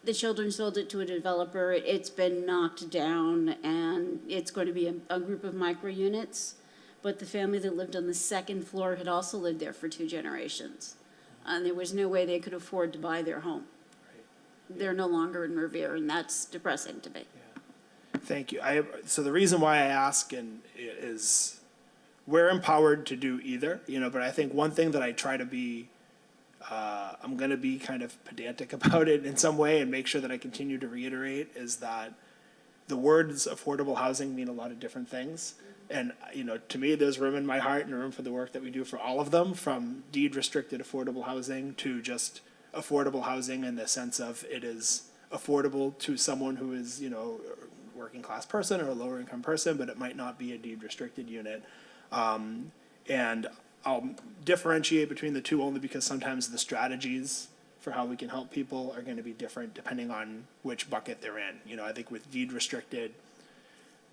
The children sold it to a developer. It's been knocked down, and it's going to be a group of micro units. But the family that lived on the second floor had also lived there for 2 generations. And there was no way they could afford to buy their home. They're no longer in Revere, and that's depressing to me. Thank you. So the reason why I ask is we're empowered to do either, but I think one thing that I try to be, I'm going to be kind of pedantic about it in some way and make sure that I continue to reiterate, is that the words affordable housing mean a lot of different things. And, to me, there's room in my heart and room for the work that we do for all of them, from deed restricted affordable housing to just affordable housing in the sense of it is affordable to someone who is, a working class person or a lower income person, but it might not be a deed restricted unit. And I'll differentiate between the two only because sometimes the strategies for how we can help people are going to be different depending on which bucket they're in. I think with deed restricted,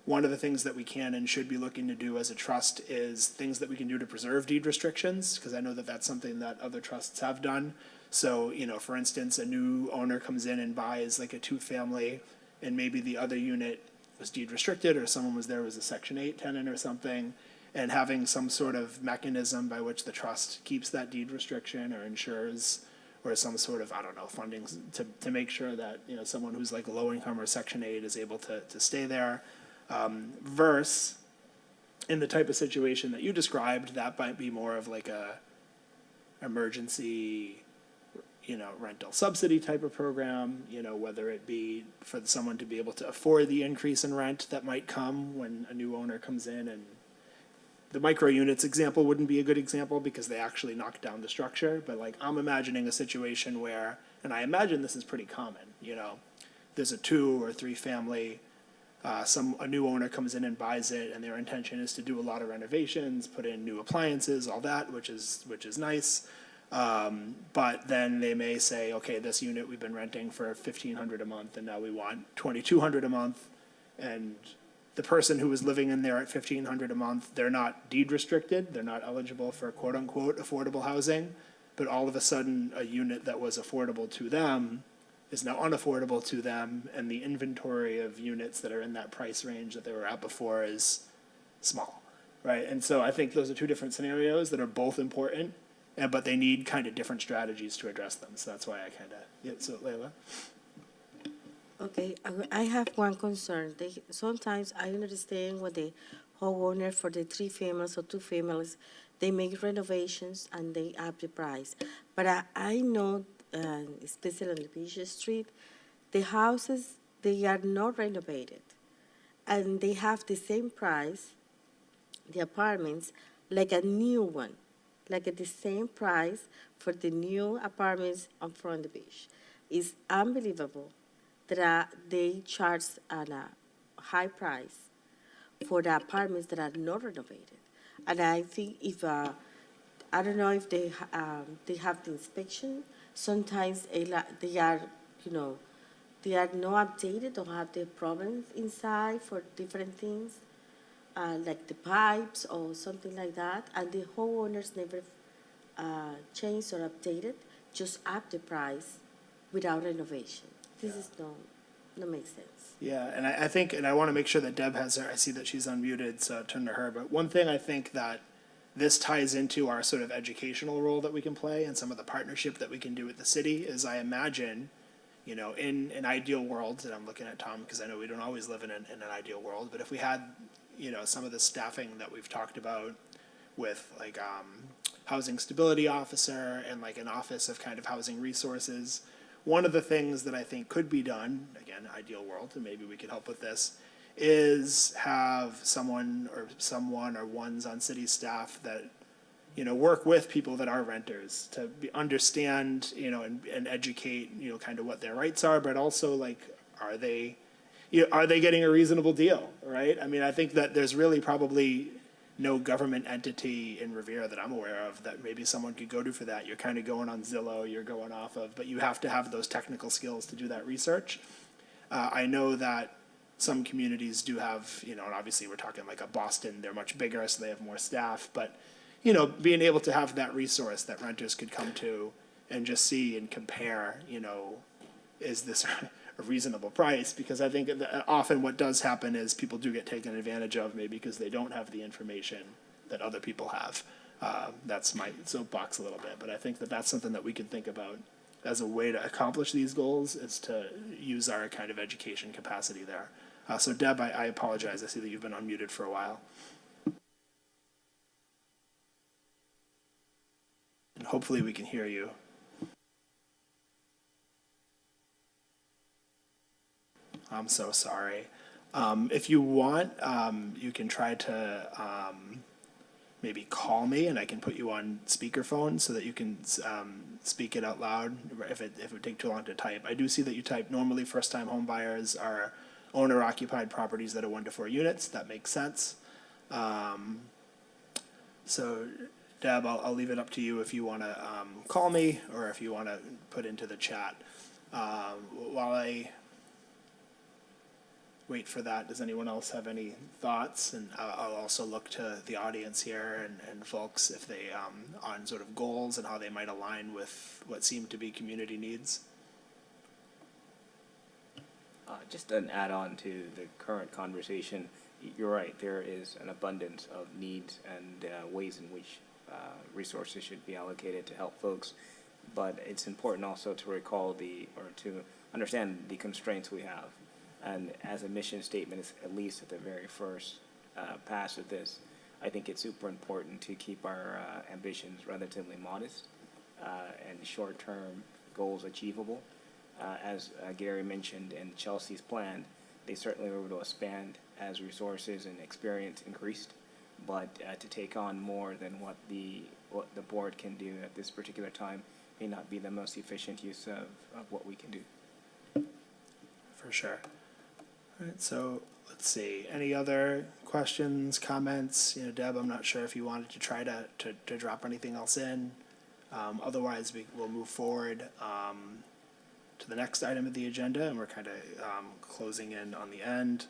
one of the things that we can and should be looking to do as a trust is things that we can do to preserve deed restrictions, because I know that that's something that other trusts have done. So, for instance, a new owner comes in and buys like a 2-family, and maybe the other unit was deed restricted, or someone was there was a Section 8 tenant or something, and having some sort of mechanism by which the trust keeps that deed restriction or ensures, or some sort of, funding to make sure that, someone who's like low income or Section 8 is able to stay there. Versus in the type of situation that you described, that might be more of like a emergency, rental subsidy type of program, whether it be for someone to be able to afford the increase in rent that might come when a new owner comes in. And the micro units example wouldn't be a good example because they actually knock down the structure, but like I'm imagining a situation where, and I imagine this is pretty common, there's a 2 or 3 family, a new owner comes in and buys it, and their intention is to do a lot of renovations, put in new appliances, all that, which is nice. But then they may say, okay, this unit we've been renting for $1,500 a month, and now we want $2,200 a month. And the person who was living in there at $1,500 a month, they're not deed restricted, they're not eligible for quote unquote affordable housing, but all of a sudden a unit that was affordable to them is now unaffordable to them, and the inventory of units that are in that price range that they were at before is small, right? And so I think those are 2 different scenarios that are both important, but they need kind of different strategies to address them. So that's why I so Leila? Okay, I have one concern. Sometimes I understand when the homeowner for the 3 families or 2 families, they make renovations and they up the price. But I know, especially on the Beach Street, the houses, they are not renovated. And they have the same price, the apartments, like a new one, like at the same price for the new apartments on front of the beach. It's unbelievable that they charge a high price for the apartments that are not renovated. And I think if, I don't know if they have the inspection, sometimes they are, they are not updated or have the problems inside for different things, like the pipes or something like that, and the homeowners never changed or updated, just up the price without renovation. This is no makes sense. Yeah, and I think, and I want to make sure that Deb has her, I see that she's unmuted, so I'll turn to her. But one thing I think that this ties into our sort of educational role that we can play and some of the partnership that we can do with the city is I imagine, in an ideal world, and I'm looking at Tom because I know we don't always live in an ideal world, but if we had, some of the staffing that we've talked about with like housing stability officer and like an office of kind of housing resources, one of the things that I think could be done, again, ideal world, and maybe we could help with this, is have someone or ones on city staff that, work with people that are renters to understand, and educate, kind of what their rights are, but also like, are they getting a reasonable deal, right? I mean, I think that there's really probably no government entity in Revere that I'm aware of that maybe someone could go to for that. You're kind of going on Zillow, you're going off of, but you have to have those technical skills to do that research. I know that some communities do have, and obviously we're talking like a Boston, they're much bigger, so they have more staff, but, being able to have that resource that renters could come to and just see and compare, is this a reasonable price? Because I think that often what does happen is people do get taken advantage of maybe because they don't have the information that other people have. That's my soapbox a little bit, but I think that that's something that we can think about as a way to accomplish these goals is to use our kind of education capacity there. So Deb, I apologize. I see that you've been unmuted for a while. And hopefully we can hear you. I'm so sorry. If you want, you can try to maybe call me and I can put you on speakerphone so that you can speak it out loud if it would take too long to type. I do see that you type normally first-time home buyers are owner-occupied properties that are 1 to 4 units. That makes sense. So Deb, I'll leave it up to you if you want to call me or if you want to put into the chat. While I wait for that, does anyone else have any thoughts? And I'll also look to the audience here and folks if they on sort of goals and how they might align with what seem to be community needs. Just an add-on to the current conversation, you're right, there is an abundance of needs and ways in which resources should be allocated to help folks. But it's important also to recall to understand the constraints we have. And as a mission statement, at least at the very first pass of this, I think it's super important to keep our ambitions relatively modest and short-term goals achievable. As Gary mentioned in Chelsea's plan, they certainly were able to expand as resources and experience increased, but to take on more than what the board can do at this particular time may not be the most efficient use of what we can do. For sure. All right, so let's see. Any other questions, comments? You know, Deb, I'm not sure if you wanted to try to drop anything else in. Otherwise, we'll move forward to the next item of the agenda, and we're kind of closing in on the end.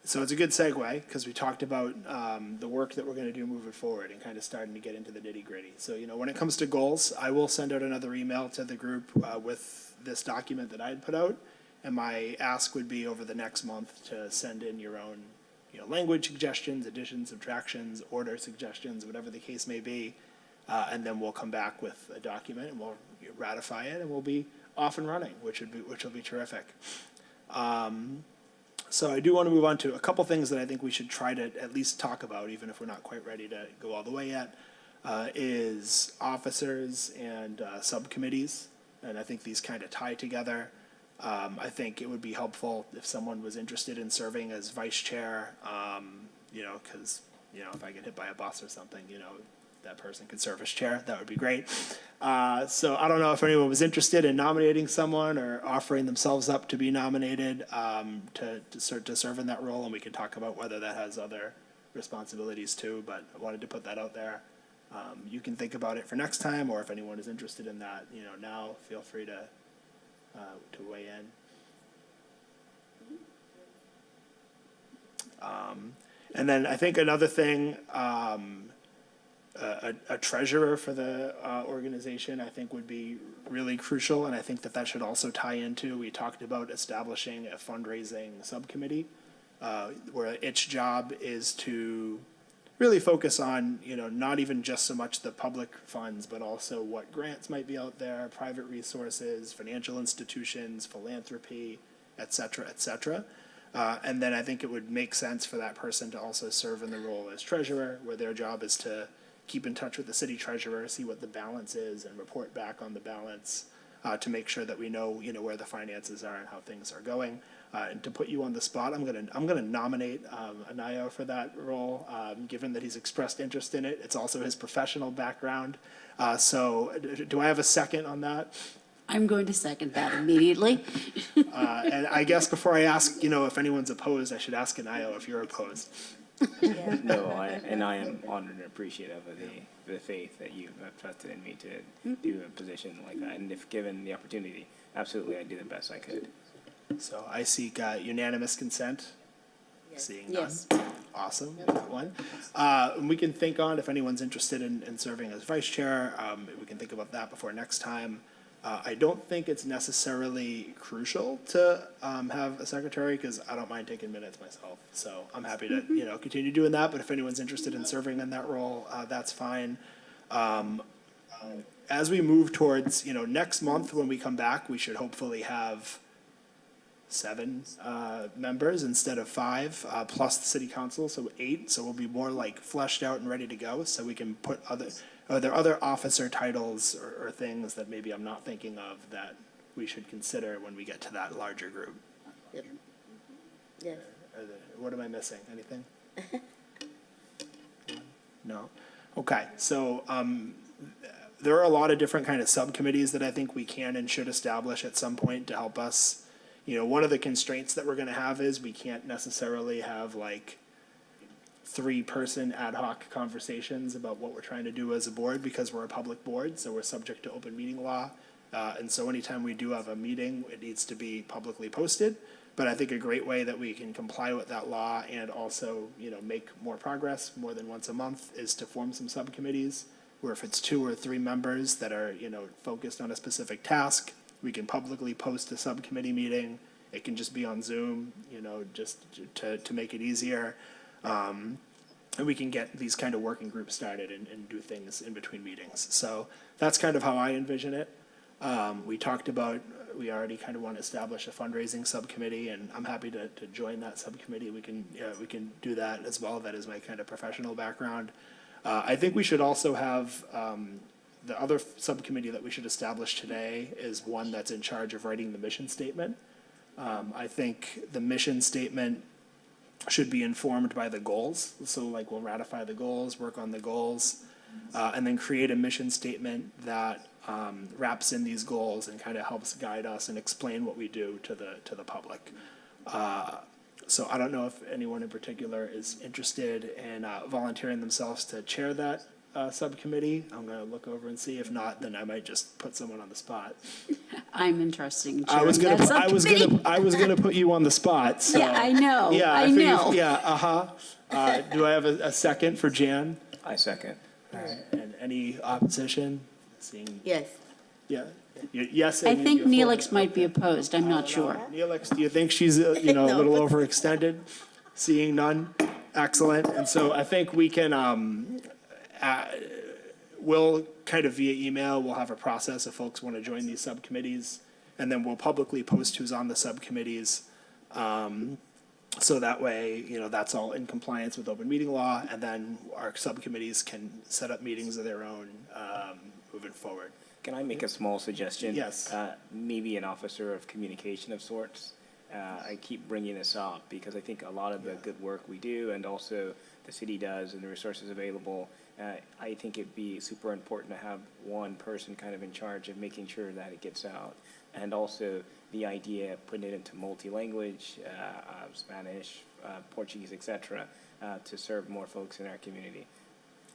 So it's a good segue, because we talked about the work that we're going to do moving forward and kind of starting to get into the nitty gritty. So, you know, when it comes to goals, I will send out another email to the group with this document that I had put out. And my ask would be over the next month to send in your own, you know, language suggestions, additions, subtractions, order suggestions, whatever the case may be. And then we'll come back with a document and we'll ratify it and we'll be off and running, which will be terrific. So I do want to move on to a couple things that I think we should try to at least talk about, even if we're not quite ready to go all the way yet, is officers and subcommittees. And I think these kind of tie together. I think it would be helpful if someone was interested in serving as vice chair, you know, because, you know, if I get hit by a bus or something, you know, that person could serve as chair. That would be great. So I don't know if anyone was interested in nominating someone or offering themselves up to be nominated to serve in that role, and we can talk about whether that has other responsibilities too, but I wanted to put that out there. You can think about it for next time, or if anyone is interested in that, you know, now, feel free to weigh in. And then I think another thing, a treasurer for the organization, I think would be really crucial, and I think that should also tie into, we talked about establishing a fundraising subcommittee, where its job is to really focus on, you know, not even just so much the public funds, but also what grants might be out there, private resources, financial institutions, philanthropy, et cetera, et cetera. And then I think it would make sense for that person to also serve in the role as treasurer, where their job is to keep in touch with the city treasurer, see what the balance is, and report back on the balance to make sure that we know, you know, where the finances are and how things are going. And to put you on the spot, I'm gonna nominate Anayo for that role, given that he's expressed interest in it. It's also his professional background. So do I have a second on that? I'm going to second that immediately. And I guess before I ask, you know, if anyone's opposed, I should ask Anayo if you're opposed. No, I am honored and appreciative of the faith that you have trusted in me to do a position like that. And if given the opportunity, absolutely, I'd do the best I could. So I seek unanimous consent. Seeing none. Yes. Awesome, that one. And we can think on if anyone's interested in serving as vice chair. We can think about that before next time. I don't think it's necessarily crucial to have a secretary, because I don't mind taking minutes myself. So I'm happy to, you know, continue doing that. But if anyone's interested in serving in that role, that's fine. As we move towards, you know, next month when we come back, we should hopefully have 7 members instead of 5, plus the city council, so 8. So we'll be more like fleshed out and ready to go. So we can put are there other officer titles or things that maybe I'm not thinking of that we should consider when we get to that larger group? Yep. Yes. What am I missing? Anything? No? Okay, so there are a lot of different kind of subcommittees that I think we can and should establish at some point to help us. You know, one of the constraints that we're gonna have is we can't necessarily have like 3-person ad hoc conversations about what we're trying to do as a board, because we're a public board, so we're subject to open meeting law. And so anytime we do have a meeting, it needs to be publicly posted. But I think a great way that we can comply with that law and also, you know, make more progress more than once a month is to form some subcommittees, where if it's 2 or 3 members that are, you know, focused on a specific task, we can publicly post a subcommittee meeting. It can just be on Zoom, you know, just to make it easier. And we can get these kind of working groups started and do things in between meetings. So that's kind of how I envision it. We talked about we already kind of want to establish a fundraising subcommittee, and I'm happy to join that subcommittee. We can do that as well. That is my kind of professional background. I think we should also have, the other subcommittee that we should establish today is one that's in charge of writing the mission statement. I think the mission statement should be informed by the goals. So like we'll ratify the goals, work on the goals, and then create a mission statement that wraps in these goals and kind of helps guide us and explain what we do to the public. So I don't know if anyone in particular is interested in volunteering themselves to chair that subcommittee. I'm going to look over and see. If not, then I might just put someone on the spot. I'm interested in I was chairing gonna that put, subcommittee. I was gonna put you on the spot. So. Yeah, I know, Yeah, I figured- know. Yeah. Do I have a second for Jan? I second. And any opposition? Seeing, Yes. yeah, yes. I and think you're for Neelix it. might be opposed, I'm not No. sure. Neelix, do you think she's, a No, little but- overextended? Seeing none? Excellent. And so I think we can, we'll kind of via email, we'll have a process if folks want to join these subcommittees. And then we'll publicly post who's on the subcommittees. So that way, that's all in compliance with open meeting law. And then our subcommittees can set up meetings of their own moving forward. Can I make a small suggestion? Yes. Maybe an officer of communication of sorts. I keep bringing this up because I think a lot of the good work we do and also the city does and the resources available, I think it'd be super important to have one person kind of in charge of making sure that it gets out. And also the idea of putting it into multi-language, Spanish, Portuguese, et cetera, to serve more folks in our community.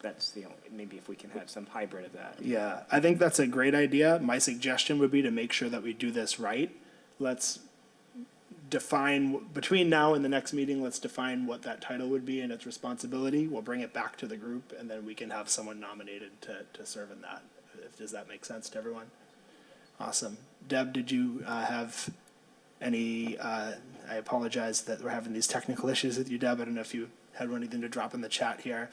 That's maybe if we can have some hybrid of that. Yeah, I think that's a great idea. My suggestion would be to make sure that we do this right. Let's define, between now and the next meeting, let's define what that title would be and its responsibility. We'll bring it back to the group, and then we can have someone nominated to serve in that. Does that make sense to everyone? Awesome. Deb, did you have any, I apologize that we're having these technical issues with you, Deb. I don't know if you had anything to drop in the chat here.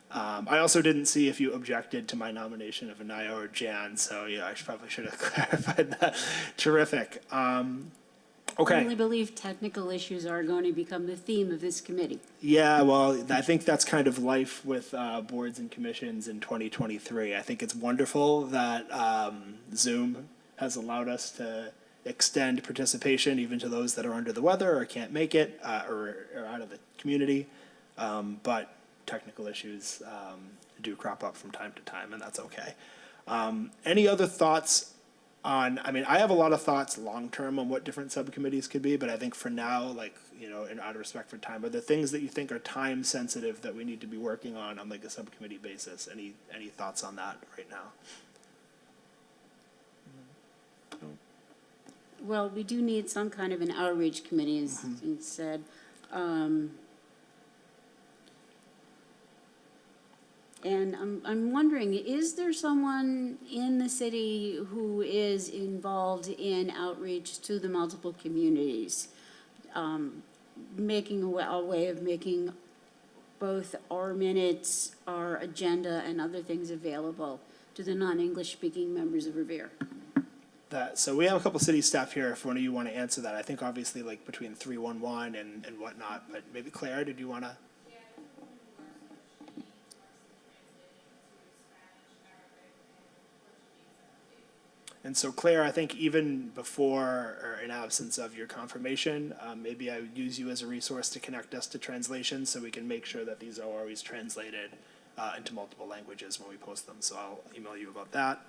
I also didn't see if you objected to my nomination of Anaya or Jan, so yeah, probably should have clarified that. Terrific. I Okay. really believe technical issues are going to become the theme of this committee. Yeah, well, I think that's kind of life with boards and commissions in 2023. I think it's wonderful that Zoom has allowed us to extend participation even to those that are under the weather or can't make it or are out of the community. But technical issues do crop up from time to time, and that's okay. Any other thoughts on, I have a lot of thoughts long-term on what different subcommittees could be, but I think for now, in out of respect for time, are there things that you think are time-sensitive that we need to be working on like a subcommittee basis? Any thoughts on that right now? Well, we do need some kind of an outreach committee, as you said. And I'm wondering, is there someone in the city who is involved in outreach to the multiple communities? Making a way of making both our minutes, our agenda, and other things available to the non-English speaking members of Revere. So we have a couple city staff here if one of you want to answer that. I think obviously between 311 and whatnot, but maybe Claire, did you want to? And so Claire, I think even before or in absence of your confirmation, maybe I would use you as a resource to connect us to translation so we can make sure that these are always translated into multiple languages when we post them. So I'll email you about that.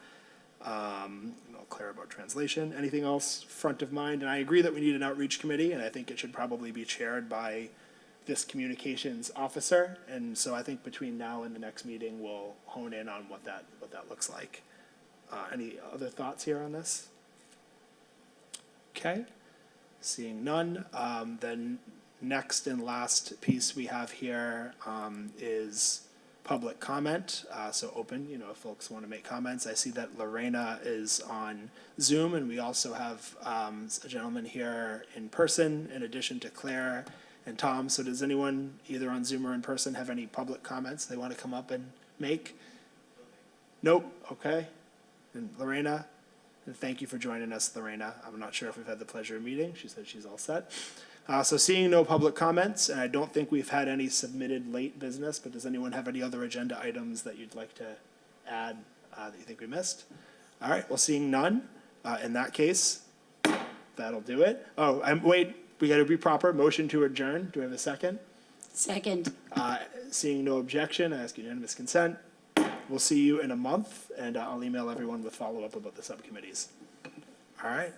Email Claire about translation. Anything else front of mind? And I agree that we need an outreach committee, and I think it should probably be chaired by this communications officer. And so I think between now and the next meeting, we'll hone in on what that looks like. Any other thoughts here on this? Okay, seeing none. Then next and last piece we have here is public comment. So open, if folks want to make comments. I see that Lorena is on Zoom, and we also have a gentleman here in person in addition to Claire and Tom. So does anyone either on Zoom or in person have any public comments they want to come up and make? Nope, okay. And Lorena And thank you for joining us, Lorena. I'm not sure if we've had the pleasure of meeting. She said she's all set. So seeing no public comments, and I don't think we've had any submitted late business, but does anyone have any other agenda items that you'd like to add that you think we missed? All right, well, seeing none, in that case, that'll do it. Oh, wait, we gotta be proper. Motion to adjourn. Do we have a second? Second. Seeing no objection, I ask unanimous consent. We'll see you in a month, and I'll email everyone with follow-up about the subcommittees. All right.